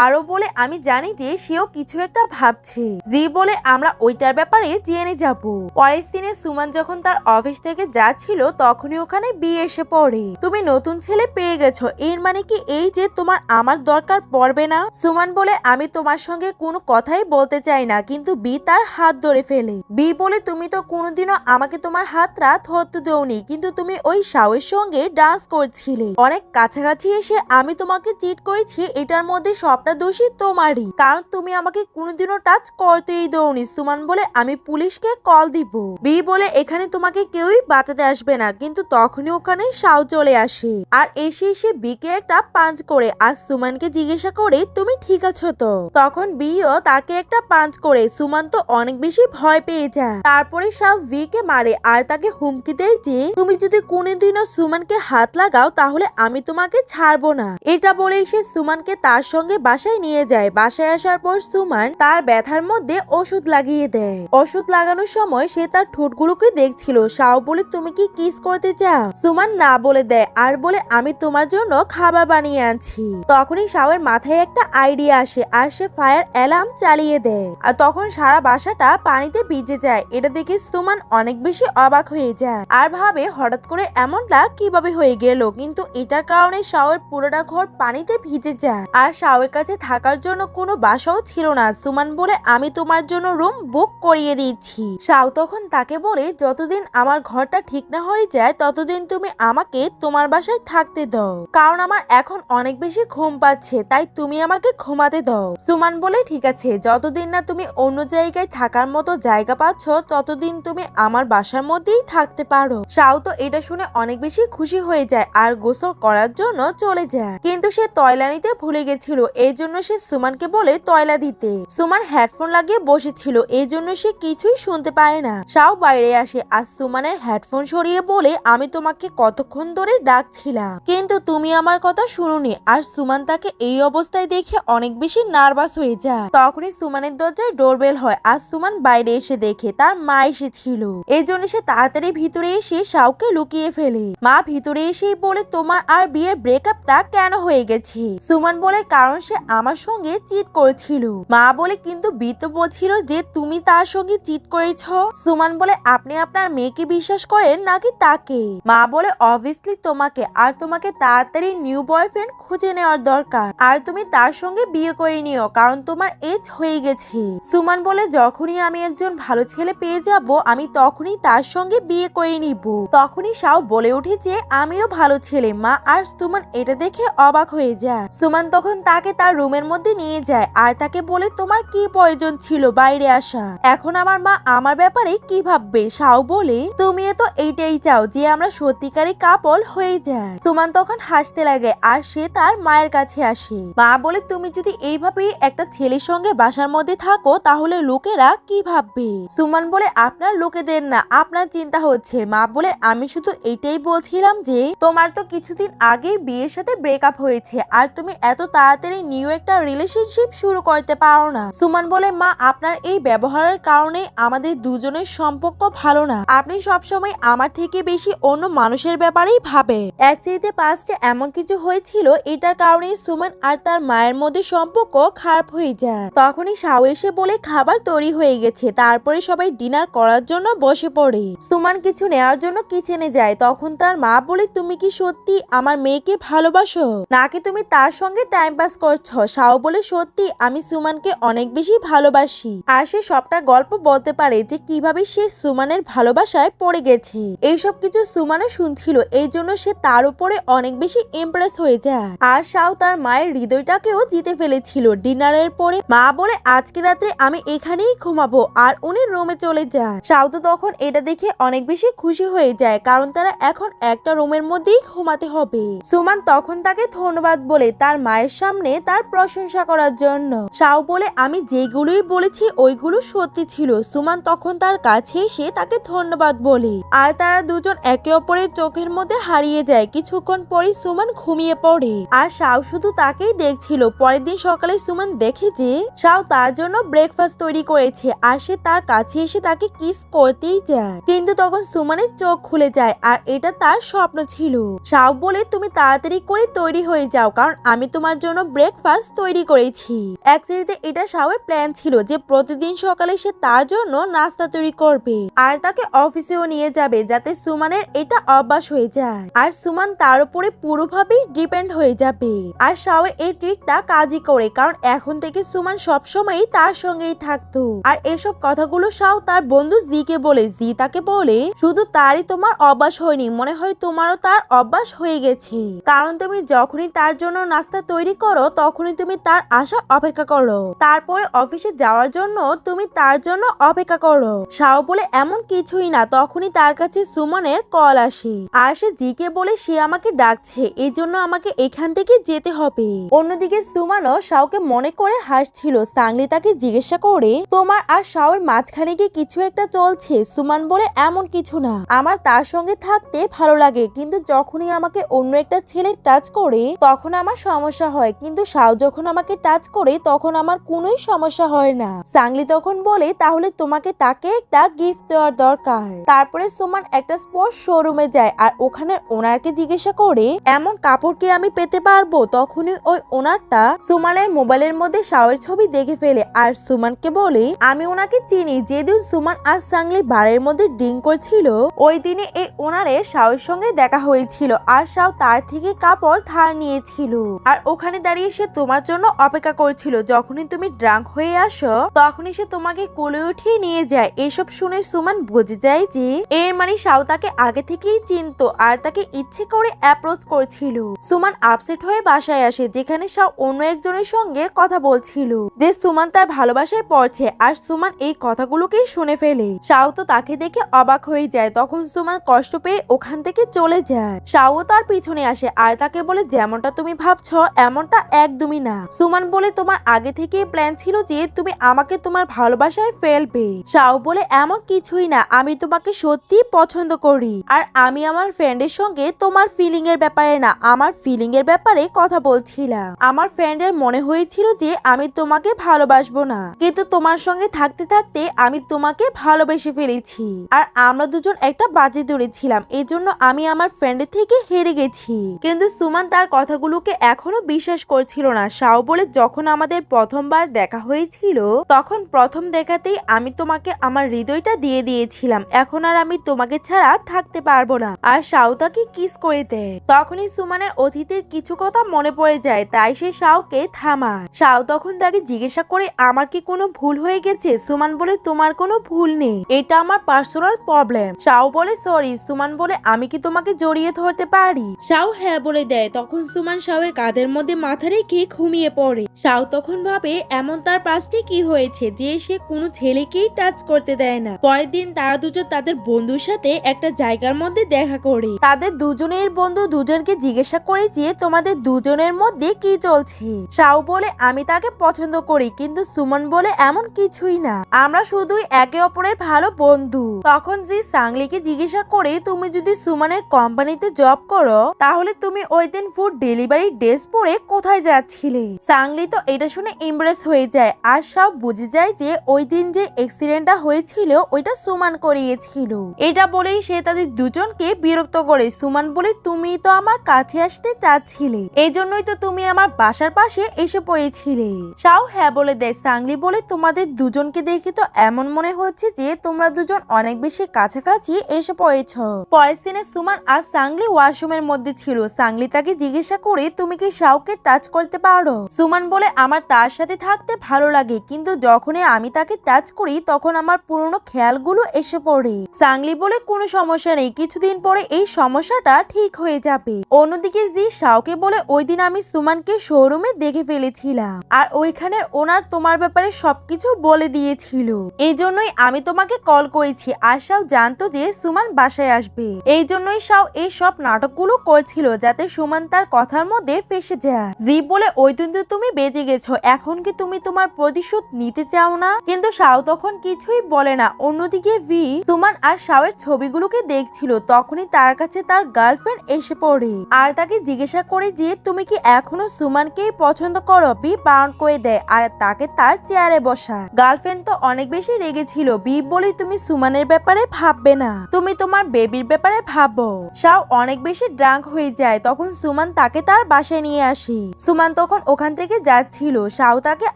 আরো বলে আমি জানি যে সেও কিছু একটা ভাবছে। জি বলে আমরা ওইটার ব্যাপারে জেনে যাব। পরের দিনে সুমান যখন তার অফিস থেকে যাচ্ছিল তখনই ওখানে বিয়ে এসে পড়ে। তুমি নতুন ছেলে পেয়ে গেছো, এর মানে কি এই যে তোমার আমার দরকার পড়বে না? সুমান বলে আমি তোমার সঙ্গে কোনো কথাই বলতে চাই না, কিন্তু বি তার হাত ধরে ফেলে। বি বলে তুমি তো কোনোদিনও আমাকে তোমার হাতটা ধরতে দেওনি, কিন্তু তুমি ওই শাওয়ের সঙ্গে ডান্স করছিলে। অনেক কাছাকাছি এসে আমি তোমাকে চিট করেছি, এটার মধ্যে সবটা দোষী তোমারই, কারণ তুমি আমাকে কোনোদিনও টাচ করতেই দেওনি। সুমান বলে আমি পুলিশকে কল দিব। বি বলে এখানে তোমাকে কেউই বাঁচাতে আসবে না, কিন্তু তখনই ওখানে শাও চলে আসে আর এসে বিকে একটা পাঞ্চ করে আর সুমানকে জিজ্ঞাসা করে তুমি ঠিক আছো তো? তখন বিও তাকে একটা পাঞ্চ করে। সুমান তো অনেক বেশি ভয় পেয়ে যায়। তারপরে শাও ভি কে মারে আর তাকে হুমকি দেয় যে তুমি যদি কোনোদিনও সুমানকে হাত লাগাও তাহলে আমি তোমাকে ছাড়বো না। এটা বলেই সে সুমানকে তার সঙ্গে বাসায় নিয়ে যায়। বাসায় আসার পর সুমান তার ব্যথার মধ্যে ওষুধ লাগিয়ে দেয়। ওষুধ লাগানোর সময় সে তার ঠোঁটগুলোকে দেখছিল। শাও বলে তুমি কি কিস করতে চাও? সুমান না বলে দেয় আর বলে আমি তোমার জন্য খাবার বানিয়ে আনছি। তখনই শাওয়ের মাথায় একটা আইডিয়া আসে আর সে ফায়ার অ্যালার্ম চালিয়ে দেয়। আর তখন সারা বাসাটা পানিতে ভিজে যায়। এটা দেখে সুমান অনেক বেশি অবাক হয়ে যায় আর ভাবে হঠাৎ করে এমনটা কিভাবে হয়ে গেল। কিন্তু এটার কারণে শাওয়ের পুরোটা ঘর পানিতে ভিজে যায় আর শাওয়ের কাছে থাকার জন্য কোনো বাসাও ছিল না। সুমান বলে আমি তোমার জন্য রুম বুক করিয়ে দিচ্ছি। শাও তখন তাকে বলে যতদিন আমার ঘরটা ঠিক না হয়ে যায় ততদিন তুমি আমাকে তোমার বাসায় থাকতে দাও, কারণ আমার এখন অনেক বেশি ঘুম পাচ্ছে, তাই তুমি আমাকে ঘুমাতে দাও। সুমান বলে ঠিক আছে, যতদিন না তুমি অন্য জায়গায় থাকার মতো জায়গা পাচ্ছ ততদিন তুমি আমার বাসার মধ্যেই থাকতে পারো। শাও তো এটা শুনে অনেক বেশি খুশি হয়ে যায় আর গোসল করার জন্য চলে যায়। কিন্তু সে তয়লা নিতে ভুলে গেছিল, এই জন্য সে সুমানকে বলে তয়লা দিতে। সুমান হেডফোন লাগিয়ে বসেছিল, এই জন্য সে কিছুই শুনতে পায় না। শাও বাইরে আসে আর সুমানের হেডফোন সরিয়ে বলে আমি তোমাকে কতক্ষণ ধরে ডাকছিলাম কিন্তু তুমি আমার কথা শুনোনি। আর সুমান তাকে এই অবস্থায় দেখে অনেক বেশি নার্ভাস হয়ে যায়। তখনই সুমানের দরজায় ডোরবেল হয় আর সুমান বাইরে এসে দেখে তার মা এসেছিল। এই জন্য সে তাড়াতাড়ি ভিতরে এসে শাওকে লুকিয়ে ফেলে। মা ভিতরে এসেই বলে তোমার আর বিয়ের ব্রেকআপটা কেন হয়ে গেছে? সুমান বলে কারণ সে আমার সঙ্গে চিট করেছিল। মা বলে কিন্তু বি তো বলছিল যে তুমি তার সঙ্গে চিট করেছ। সুমান বলে আপনি আপনার মেয়েকে বিশ্বাস করেন নাকি তাকে? মা বলে অবভিয়াসলি তোমাকে, আর তোমাকে তাড়াতাড়ি নিউ বয়ফ্রেন্ড খুঁজে নেওয়ার দরকার আর তুমি তার সঙ্গে বিয়ে করে নিও কারণ তোমার এজ হয়ে গেছে। সুমান বলে যখনই আমি একজন ভালো ছেলে পেয়ে যাব আমি তখনই তার সঙ্গে বিয়ে করে নিব। তখনই শাও বলে ওঠে যে আমিও ভালো ছেলে। মা আর সুমান এটা দেখে অবাক হয়ে যায়। সুমান তখন তাকে তার রুমের মধ্যে নিয়ে যায় আর তাকে বলে তোমার কি প্রয়োজন ছিল বাইরে আসা? এখন আমার মা আমার ব্যাপারে কি ভাববে? শাও বলে তুমিও তো এইটাই চাও যে আমরা সত্যিকারী কাপল হয়ে যায়। সুমান তখন হাসতে লাগে আর সে তার মায়ের কাছে আসে। মা বলে তুমি যদি এইভাবে একটা ছেলের সঙ্গে বাসার মধ্যে থাকো তাহলে লোকেরা কি ভাববে? সুমান বলে আপনার লোকেদের না, আপনার চিন্তা হচ্ছে। মা বলে আমি শুধু এইটাই বলছিলাম যে তোমার তো কিছুদিন আগে বিয়ের সাথে ব্রেকআপ হয়েছে আর তুমি এত তাড়াতাড়ি নিউ একটা রিলেশনশিপ শুরু করতে পারো না। সুমান বলে মা আপনার এই ব্যবহারের কারণে আমাদের দুজনের সম্পর্ক ভালো না। আপনি সবসময় আমার থেকে বেশি অন্য মানুষের ব্যাপারেই ভাবে। এক চাইতে পাঁচটা এমন কিছু হয়েছিল, এটার কারণে সুমান আর তার মায়ের মধ্যে সম্পর্ক খারাপ হয়ে যায়। তখনই শাও এসে বলে খাবার তৈরি হয়ে গেছে। তারপরে সবাই ডিনার করার জন্য বসে পড়ে। সুমান কিছু নেওয়ার জন্য কিচেনে যায়। তখন তার মা বলে তুমি কি সত্যি আমার মেয়েকে ভালোবাসো নাকি তুমি তার সঙ্গে টাইম পাস করছো? শাও বলে সত্যি আমি সুমানকে অনেক বেশি ভালোবাসি। আর সে সবটা গল্প বলতে পারে যে কিভাবে সে সুমানের ভালোবাসায় পড়ে গেছে। এইসব কিছু সুমানও শুনছিল, এই জন্য সে তার উপরে অনেক বেশি ইমপ্রেস হয়ে যায়। আর শাও তার মায়ের হৃদয়টাকেও জিতে ফেলেছিল। ডিনারের পরে মা বলে আজকে রাতে আমি এখানেই ঘুমাবো আর উনি রুমে চলে যায়। শাও তো তখন এটা দেখে অনেক বেশি খুশি হয়ে যায় কারণ তারা এখন একটা রুমের মধ্যেই ঘুমাতে হবে। সুমান তখন তাকে ধন্যবাদ বলে তার মায়ের সামনে তার প্রশংসা করার জন্য। শাও বলে আমি যেগুলোই বলেছি ওইগুলো সত্যি ছিল। সুমান তখন তার কাছে এসে তাকে ধন্যবাদ বলে আর তারা দুজন একে অপরের চোখের মধ্যে হারিয়ে যায়। কিছুক্ষণ পরে সুমান ঘুমিয়ে পড়ে আর শাও শুধু তাকেই দেখছিল। পরের দিন সকালে সুমান দেখে যে শাও তার জন্য ব্রেকফাস্ট তৈরি করেছে আর সে তার কাছে এসে তাকে কিস করতেই যায়। কিন্তু তখন সুমানের চোখ খুলে যায় আর এটা তার স্বপ্ন ছিল। শাও বলে তুমি তাড়াতাড়ি করে তৈরি হয়ে যাও কারণ আমি তোমার জন্য ব্রেকফাস্ট তৈরি করেছি। অ্যাকচুয়ালিতে এটা শাওয়ের প্ল্যান ছিল যে প্রতিদিন সকালে সে তার জন্য নাস্তা তৈরি করবে আর তাকে অফিসেও নিয়ে যাবে যাতে সুমানের এটা অভ্যাস হয়ে যায় আর সুমান তার উপরে পুরোভাবেই ডিপেন্ড হয়ে যাবে। আর শাওয়ের এই ট্রিকটা কাজই করে কারণ এখন থেকে সুমান সবসময়ই তার সঙ্গেই থাকতো। আর এসব কথাগুলো শাও তার বন্ধু জিকে বলে। জি তাকে বলে শুধু তারই তোমার অভ্যাস হয়নি, মনে হয় তোমারও তার অভ্যাস হয়ে গেছে কারণ তুমি যখনই তার জন্য নাস্তা তৈরি করো তখনই তুমি তার আসার অপেক্ষা করো, তারপরে অফিসে যাওয়ার জন্য তুমি তার জন্য অপেক্ষা করো। শাও বলে এমন কিছুই না। তখনই তার কাছে সুমনের কল আসে আর সে জিকে বলে সে আমাকে ডাকছে, এই জন্য আমাকে এখান থেকে যেতে হবে। অন্যদিকে সুমানও শাওকে মনে করে হাসছিল। সাংলি তাকে শাওকে জিজ্ঞাসা করে তোমার আর শাওর মাঝখানে কি কিছু একটা চলছে? সুমান বলে এমন কিছু না, আমার তার সঙ্গে থাকতে ভালো লাগে, কিন্তু যখনই আমাকে অন্য একটা ছেলে টাচ করে তখন আমার সমস্যা হয়, কিন্তু শাও যখন আমাকে টাচ করে তখন আমার কোনোই সমস্যা হয় না। সাংলি তখন বলে তাহলে তোমাকে তাকে একটা গিফট দেওয়ার দরকার। তারপরে সুমান একটা স্পোর্টস শোরুমে যায় আর ওখানে ওনারকে জিজ্ঞাসা করে এমন কাপড় কি আমি পেতে পারবো? তখনই ওই ওনারটা সুমানের মোবাইলের মধ্যে শাওয়ের ছবি দেখে ফেলে আর সুমানকে বলে আমি ওনাকে চিনি, যেদিন সুমান আর সাংলি বারের মধ্যে ড্রিঙ্ক করছিল ওই দিনে এই ওনারের শাওয়ের সঙ্গে দেখা হয়েছিল আর শাও তার থেকে কাপড় ধার নিয়েছিল আর ওখানে দাঁড়িয়ে সে তোমার জন্য অপেক্ষা করছিল। যখনই তুমি ড্রাঙ্ক হয়ে আসো তখনই সে তোমাকে কোলে উঠিয়ে নিয়ে যায়। এসব শুনে সুমান বুঝে যায় যে এর মানে শাও তাকে আগে থেকেই চিনতো আর তাকে ইচ্ছে করে অ্যাপ্রোচ করছিল। সুমান আপসেট হয়ে বাসায় আসে যেখানে শাও অন্য একজনের সঙ্গে কথা বলছিল যে সুমান তার ভালোবাসায় পড়ছে আর সুমান এই কথাগুলোকেই শুনে ফেলে। শাও তো তাকে দেখে অবাক হয়ে যায়। তখন সুমান কষ্ট পেয়ে ওখান থেকে চলে যায়। শাও তার পিছনে আসে আর তাকে বলে যেমনটা তুমি ভাবছো এমনটা একদমই না। সুমান বলে তোমার আগে থেকেই প্ল্যান ছিল যে তুমি আমাকে তোমার ভালোবাসায় ফেলবে। শাও বলে এমন কিছুই না, আমি তোমাকে সত্যি পছন্দ করি আর আমি আমার ফ্রেন্ডের সঙ্গে তোমার ফিলিং এর ব্যাপারে না, আমার ফিলিং এর ব্যাপারে কথা বলছিলাম। আমার ফ্রেন্ডের মনে হয়েছিল যে আমি তোমাকে ভালোবাসবো না, কিন্তু তোমার সঙ্গে থাকতে থাকতে আমি তোমাকে ভালোবেসে ফেলেছি আর আমরা দুজন একটা বাজি ধরেছিলাম, এজন্য আমি আমার ফ্রেন্ডের থেকে হেরে গেছি। কিন্তু সুমান তার কথাগুলোকে এখনো বিশ্বাস করছিল না। শাও বলে যখন আমাদের প্রথমবার দেখা হয়েছিল তখন প্রথম দেখাতেই আমি তোমাকে আমার হৃদয়টা দিয়ে দিয়েছিলাম, এখন আর আমি তোমাকে ছাড়া থাকতে পারবো না। আর শাও তাকে কিস করে দেয়। তখনই সুমানের অতীতের কিছু কথা মনে পড়ে যায়, তাই সে শাওকে থামায়। শাও তখন তাকে জিজ্ঞাসা করে আমার কি কোনো ভুল হয়ে গেছে? সুমান বলে তোমার কোনো ভুল নেই, এটা আমার পার্সোনাল প্রবলেম। শাও বলে সরি। সুমান বলে আমি কি তোমাকে জড়িয়ে ধরতে পারি? শাও হ্যাঁ বলে দেয়। তখন সুমান শাওয়ের কাঁধের মধ্যে মাথা রেখে ঘুমিয়ে পড়ে। শাও তখন ভাবে এমন তার পাশে কি হয়েছে যে সে কোনো ছেলেকেই টাচ করতে দেয় না। পরের দিন তারা দুজন তাদের বন্ধুর সাথে একটা জায়গার মধ্যে দেখা করে। তাদের দুজনের বন্ধু দুজনকে জিজ্ঞাসা করে যে তোমাদের দুজনের মধ্যে কি চলছে। শাও বলে আমি তাকে পছন্দ করি, কিন্তু সুমন বলে এমন কিছুই না, আমরা শুধুই একে অপরের ভালো বন্ধু। তখন জি সাংলিকে জিজ্ঞাসা করে তুমি যদি সুমনের কোম্পানিতে জব করো তাহলে তুমি ওই দিন ফুড ডেলিভারি ড্রেস পরে কোথায় যাচ্ছিলে? সাংলি তো এটা শুনে ইমপ্রেস হয়ে যায় আর সব বুঝে যায় যে ওই দিন যে অ্যাক্সিডেন্টটা হয়েছিল ওইটা সুমান করিয়েছিল। এটা বলেই সে তাদের দুজনকে বিরক্ত করে। সুমান বলে তুমি তো আমার কাছে আসতে চাচ্ছিলে, এই জন্যই তো তুমি আমার বাসার পাশে এসে পড়েছিলে। শাও হ্যাঁ বলে দেয়। সাংলি বলে তোমাদের দুজনকে দেখে তো এমন মনে হচ্ছে যে তোমরা দুজন অনেক বেশি কাছাকাছি এসে পড়েছ। পরের সিনে সুমান আর সাংলি ওয়াশরুমের মধ্যে ছিল। সাংলি তাকে জিজ্ঞাসা করে তুমি কি শাওকে টাচ করতে পারো? সুমান বলে আমার তার সাথে থাকতে ভালো লাগে, কিন্তু যখনই আমি তাকে টাচ করি তখন আমার পুরনো খেয়ালগুলো এসে পড়ে। সাংলি বলে কোনো সমস্যা নেই, কিছুদিন পরে এই সমস্যাটা ঠিক হয়ে যাবে। অন্যদিকে জি শাওকে বলে ওই দিন আমি সুমানকে শোরুমে দেখে ফেলেছিলাম আর ওইখানে ওনার তোমার ব্যাপারে সবকিছু বলে দিয়েছিল, এই জন্যই আমি তোমাকে কল করেছি। আর শাও জানতো যে সুমান বাসায় আসবে, এই জন্যই শাও এই সব নাটকগুলো করছিল যাতে সুমান তার কথার মধ্যে ফেসে যায়। জি বলে ওই দিন তো তুমি বেঁচে গেছো, এখন কি তুমি তোমার প্রতিশোধ নিতে চাও না? কিন্তু শাও তখন কিছুই বলে না। অন্যদিকে ভি সুমান আর শাওয়ের ছবিগুলোকে দেখছিল, তখনই তার কাছে তার গার্লফ্রেন্ড এসে পড়ে আর তাকে জিজ্ঞাসা করে যে তুমি কি এখনো সুমানকেই পছন্দ করো? বি বাউন্ড করে দেয় আর তাকে তার চেয়ারে বসা। গার্লফ্রেন্ড তো অনেক বেশি রেগেছিল। বি বলে তুমি সুমানের ব্যাপারে ভাববে না, তুমি তোমার বেবির ব্যাপারে ভাবো। শাও অনেক বেশি ড্রাঙ্ক হয়ে যায়। তখন সুমান তাকে তার বাসায় নিয়ে আসে। সুমান তখন ওখান থেকে যাচ্ছিল, শাও তাকে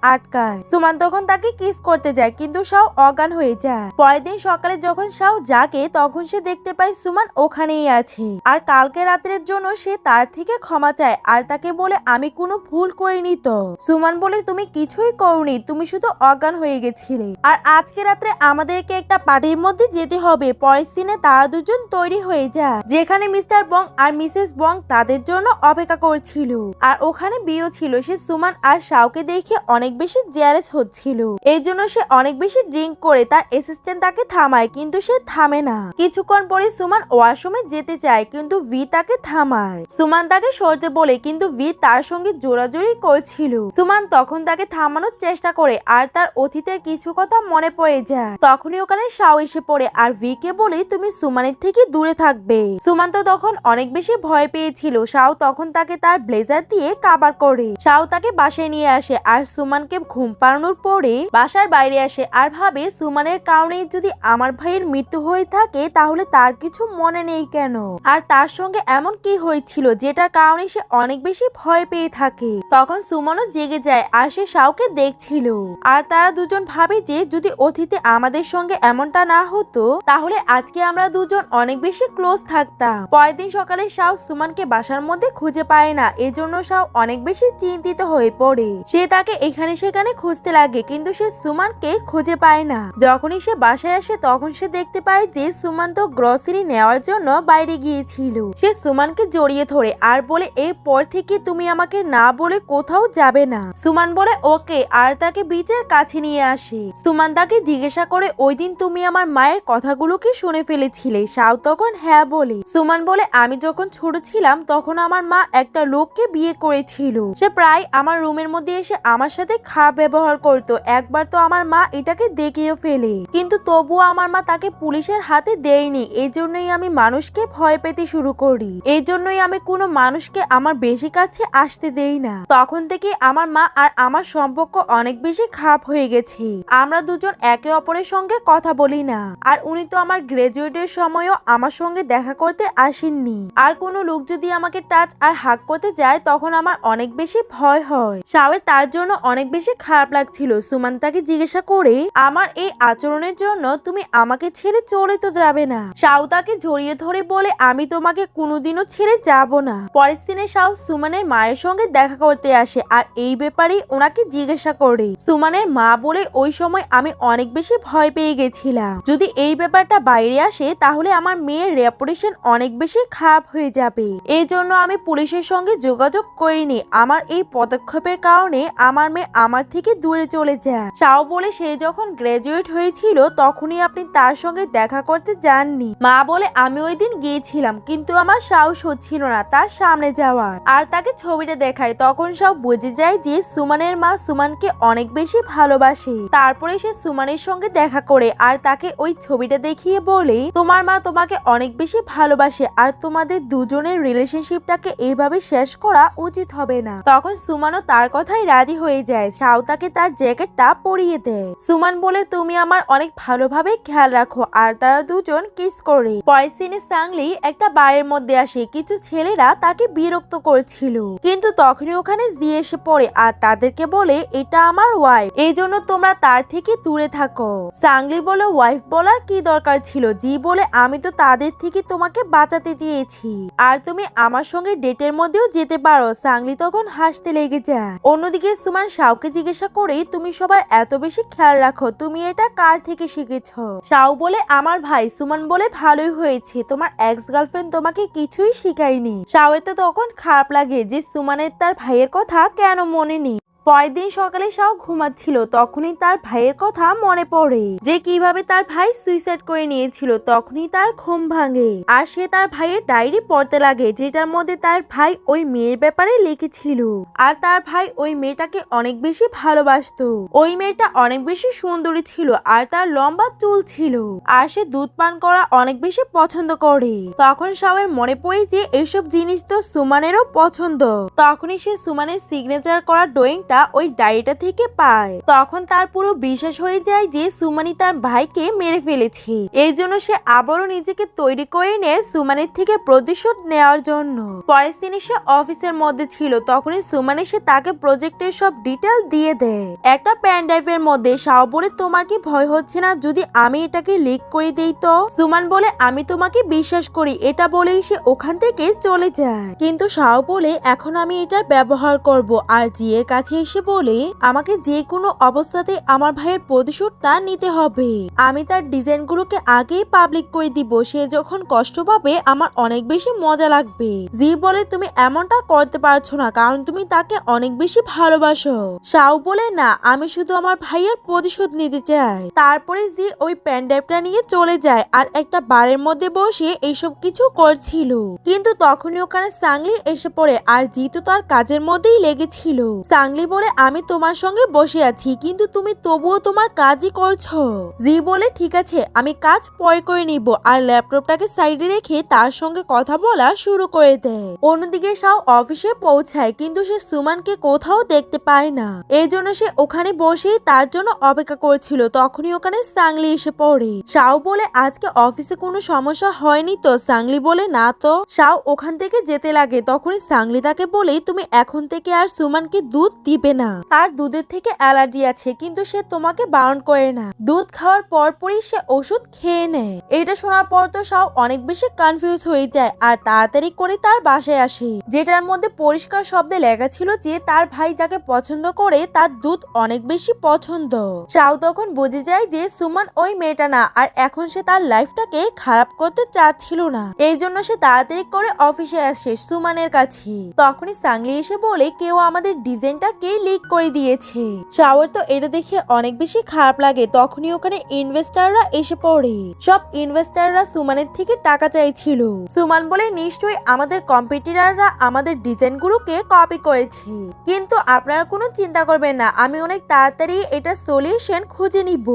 আটকায়। সুমান তখন তাকে কিস করতে যায়, কিন্তু শাও অজ্ঞান হয়ে যায়। পরের দিন সকালে যখন শাও জাগে তখন সে দেখতে পায় সুমান ওখানেই আছে আর কালকে রাতের জন্য সে তার থেকে ক্ষমা চায় আর তাকে বলে আমি কোনো ভুল করিনি তো। সুমান বলে তুমি কিছুই করনি, তুমি শুধু অজ্ঞান হয়ে গেছিলে আর আজকে রাত্রে আমাদেরকে একটা পার্টির মধ্যে যেতে হবে। পরের দিনে তারা দুজন তৈরি হয়ে যায় যেখানে মিস্টার বং আর মিসেস বং তাদের জন্য অপেক্ষা করছিল আর ওখানে বিয়ে ছিল। সে সুমান আর শাওকে দেখে অনেক বেশি জেলাস হচ্ছিল, এই জন্য সে অনেক বেশি ড্রিঙ্ক করে তার অ্যাসিস্ট্যান্ট তাকে থামায়, কিন্তু সে থামে না। কিছুক্ষণ পরে সুমান ওয়াশরুমে যেতে চায় কিন্তু ভি তাকে থামায়। সুমান তাকে সরতে বলে কিন্তু ভি তার সঙ্গে জোরাজোরি করছিল। সুমান তখন তাকে থামানোর চেষ্টা চেষ্টা করে আর তার অতীতের কিছু কথা মনে পড়ে যায়। তখনই ওখানে শাও এসে পড়ে আর ভিকে বলে তুমি সুমানের থেকে দূরে থাকবে। সুমান তো তখন অনেক বেশি ভয় পেয়েছিল। শাও তখন তাকে তার ব্লেজার দিয়ে কাভার করে। শাও তাকে বাসায় নিয়ে আসে আর সুমানকে ঘুম পাড়ানোর পরে বাসার বাইরে আসে আর ভাবে সুমানের কারণে যদি আমার ভাইয়ের মৃত্যু হয়ে থাকে তাহলে তার কিছু মনে নেই কেন, আর তার সঙ্গে এমন কি হয়েছিল যেটার কারণে সে অনেক বেশি ভয় পেয়ে থাকে। তখন সুমনও জেগে যায় আর সে শাওকে দেখছিল আর তারা দুজন ভাবে যে যদি অতীতে আমাদের সঙ্গে এমনটা না হতো তাহলে আজকে আমরা দুজন অনেক বেশি ক্লোজ থাকতাম। পরের দিন সকালে শাও সুমানকে বাসার মধ্যে খুঁজে পায় না, এজন্য শাও অনেক বেশি চিন্তিত হয়ে পড়ে। সে তাকে এখানে সেখানে খুঁজতে লাগে কিন্তু সে সুমানকে খুঁজে পায় না। যখনই সে বাসায় আসে তখন সে দেখতে পায় যে সুমান তো গ্রসারি নেওয়ার জন্য বাইরে গিয়েছিল। সে সুমানকে জড়িয়ে ধরে আর বলে এরপর থেকে তুমি আমাকে না বলে কোথাও যাবে না। সুমান বলে ওকে আর তাকে বিচের কাছে নিয়ে আসে। সুমান তাকে জিজ্ঞাসা করে ওই দিন তুমি আমার মায়ের কথাগুলো কি শুনে ফেলেছিলে? শাও তখন হ্যাঁ বলে। সুমান বলে আমি যখন ছোট ছিলাম তখন আমার মা একটা লোককে বিয়ে করেছিল। সে প্রায় আমার রুমের মধ্যে এসে আমার সাথে খারাপ ব্যবহার করতো। একবার তো আমার মা এটাকে দেখিয়ে ফেলে, কিন্তু তবুও আমার মা তাকে পুলিশের হাতে দেয়নি। এই জন্যই আমি মানুষকে ভয় পেতে শুরু করি। এই জন্যই আমি কোনো মানুষকে আমার বেশি কাছে আসতে দেই না। তখন থেকে আমার মা আর আমার সম্পর্ক অনেক বেশি খারাপ হয়ে গেছে। আমরা দুজন একে অপরের সঙ্গে কথা বলি না। আর উনি তো আমার গ্রাজুয়েটের সময়ও আমার সঙ্গে দেখা করতে আসেননি। আর কোনো লোক যদি আমাকে টাচ আর হাগ করতে যায় তখন আমার অনেক বেশি ভয় হয়। শাওয়ের তার জন্য অনেক বেশি খারাপ লাগছিল। সুমান তাকে জিজ্ঞাসা করে আমার এই আচরণের জন্য তুমি আমাকে ছেড়ে চলে তো যাবে না? শাও তাকে জড়িয়ে ধরে বলে আমি তোমাকে কোনোদিনও ছেড়ে যাব না। পরের দিনে শাও সুমানের মায়ের সঙ্গে দেখা করতে আসে আর এই ব্যাপারে ওনাকে জিজ্ঞাসা করে। সুমানের মা বলে ওই সময় আমি অনেক বেশি ভয় পেয়ে গেছিলাম। যদি এই ব্যাপারটা বাইরে আসে তাহলে আমার মেয়ের রেপুটেশন অনেক বেশি খারাপ হয়ে যাবে। এই জন্য আমি পুলিশের সঙ্গে যোগাযোগ করিনি। আমার এই পদক্ষেপের কারণে আমার মেয়ে আমার থেকে দূরে চলে যায়। শাও বলে সে যখন গ্রাজুয়েট হয়েছিল তখনই আপনি তার সঙ্গে দেখা করতে যাননি। মা বলে আমি ওই দিন গিয়েছিলাম কিন্তু আমার সাহস হচ্ছিল না তার সামনে যাওয়ার। আর তাকে ছবিটা দেখায়। তখন সব বুঝে যায় যে সুমানের মা সুমানকে অনেক বেশি ভালোবাসে। তারপরে সে সুমানের সঙ্গে দেখা করে আর তাকে ওই ছবিটা দেখিয়ে বলে তোমার মা তোমাকে অনেক বেশি ভালোবাসে আর তোমাদের দুজনের রিলেশনশিপটাকে এইভাবে শেষ করা উচিত হবে না। তখন সুমানও তার কথাই রাজি হয়ে যায়। শাও তাকে তার জ্যাকেটটা পরিয়ে দেয়। সুমান বলে তুমি আমার অনেক ভালোভাবে খেয়াল রাখো আর তারা দুজন কিস করে। পরের সিনে সাংলি একটা বারের মধ্যে আসে। কিছু ছেলেরা তাকে বিরক্ত করছিল কিন্তু তখনই ওখানে জি এসে পড়ে আর তাদেরকে বলে এটা আমার ওয়াইফ, এই জন্য তোমরা তার থেকে দূরে থাকো। সাংলি বলে ওয়াইফ বলার কি দরকার ছিল? জি বলে আমি তো তাদের থেকে তোমাকে বাঁচাতে চেয়েছি আর তুমি আমার সঙ্গে ডেটের মধ্যেও যেতে পারো। সাংলি তখন হাসতে লেগে যায়। অন্যদিকে সুমান শাওকে জিজ্ঞাসা করে তুমি সবার এত বেশি খেয়াল রাখো, তুমি এটা কার থেকে শিখেছো? শাও বলে আমার ভাই। সুমান বলে ভালোই হয়েছে, তোমার এক্স গার্লফ্রেন্ড তোমাকে কিছুই শিখায়নি। শাওয়ের তো তখন খারাপ লাগে যে সুমানের তার ভাইয়ের কথা কেন মনে নেই। পরের দিন সকালে শাও ঘুমাচ্ছিল তখনই তার ভাইয়ের কথা মনে পড়ে যে কিভাবে তার ভাই সুইসাইড করে নিয়েছিল। তখনই তার ঘুম ভাঙে আর সে তার ভাইয়ের ডায়েরি পড়তে লাগে যেটার মধ্যে তার ভাই ওই মেয়ের ব্যাপারে লিখেছিল। আর তার ভাই ওই মেয়েটাকে অনেক বেশি ভালোবাসতো। ওই মেয়েটা অনেক বেশি সুন্দরী ছিল আর তার লম্বা চুল ছিল আর সে দুধ পান করা অনেক বেশি পছন্দ করে। তখন শাওয়ের মনে পড়ে যে এইসব জিনিস তো সুমানেরও পছন্দ। তখনই সে সুমানের সিগনেচার করা ড্রয়িং ওই ডায়েরিটা থেকে পায়। তখন তার পুরো বিশ্বাস হয়ে যায় যে সুমানি তার ভাইকে মেরে ফেলেছে। এই জন্য সে আবারও নিজেকে তৈরি করে নেয় সুমানের থেকে প্রতিশোধ নেওয়ার জন্য। পরের দিনে সে অফিসের মধ্যে ছিল তখনই সুমান এসে তাকে প্রজেক্টের সব ডিটেল দিয়ে দেয় একটা প্যান ড্রাইভের মধ্যে। শাও বলে তোমার কি ভয় হচ্ছে না যদি আমি এটাকে লিক করে দেই তো? সুমান বলে আমি তোমাকে বিশ্বাস করি। এটা বলেই সে ওখান থেকে চলে যায়। কিন্তু শাও বলে এখন আমি এটার ব্যবহার করব আর জিয়ের কাছে এসে বলে আমাকে যে কোনো অবস্থাতে আমার ভাইয়ের প্রতিশোধটা নিতে হবে। আমি তার ডিজাইনগুলোকে আগেই পাবলিক করে দিব। সে যখন কষ্ট পাবে আমার অনেক বেশি মজা লাগবে। জি বলে তুমি এমনটা করতে পারছো না কারণ তুমি তাকে অনেক বেশি ভালোবাসো। শাও বলে না, আমি শুধু আমার ভাইয়ের প্রতিশোধ নিতে চাই। তারপরে জি ওই প্যান ড্রাইভটা নিয়ে চলে যায় আর একটা বারের মধ্যে বসে এইসব কিছু করছিল। কিন্তু তখনই ওখানে সাংলি এসে পড়ে আর জি তো তার কাজের মধ্যেই লেগেছিল। সাংলি বলে আমি তোমার সঙ্গে বসে আছি কিন্তু তুমি তবুও তোমার কাজই করছো। জি বলে ঠিক আছে আমি কাজ পরে করে নিব আর ল্যাপটপটাকে সাইডে রেখে তার সঙ্গে কথা বলা শুরু করে দেয়। অন্যদিকে শাও অফিসে পৌঁছায় কিন্তু সে সুমানকে কোথাও দেখতে পায় না। এই জন্য সে ওখানে বসেই তার জন্য অপেক্ষা করছিল। তখনই ওখানে সাংলি এসে পড়ে। শাও বলে আজকে অফিসে কোনো সমস্যা হয়নি তো? সাংলি বলে না তো। শাও ওখান থেকে যেতে লাগে তখনই সাংলি তাকে বলে তুমি এখন থেকে আর সুমানকে দুধ দিবে না, তার দুধের থেকে অ্যালার্জি আছে কিন্তু সে তোমাকে বারণ করে না। দুধ খাওয়ার পরপরই সে ওষুধ খেয়ে নেয়। এটা শোনার পর তো শাও অনেক বেশি কনফিউজ হয়ে যায় আর তাড়াতাড়ি করে তার বাসায় আসে, যেটার মধ্যে পরিষ্কার শব্দে লেখা ছিল যে তার ভাই যাকে পছন্দ করে তার দুধ অনেক বেশি পছন্দ। শাও তখন বুঝে যায় যে সুমান ওই মেয়েটা না আর এখন সে তার লাইফটাকে খারাপ করতে চাচ্ছিল না। এই জন্য সে তাড়াতাড়ি করে অফিসে আসে সুমানের কাছে। তখনই সাংলি এসে বলে কেউ আমাদের ডিজাইনটাকে লিক করে দিয়েছে। শাওর তো এটা দেখে অনেক বেশি খারাপ লাগে। তখনই ওখানে ইনভেস্টররা এসে পড়ে। সব ইনভেস্টররা সুমানের থেকে টাকা চাইছিল। সুমান বলে নিশ্চয়ই আমাদের কম্পিটিটররা আমাদের ডিজাইনগুলোকে কপি করেছে, কিন্তু আপনারা কোনো চিন্তা করবেন না, আমি অনেক তাড়াতাড়ি এটা সলিউশন খুঁজে নিব।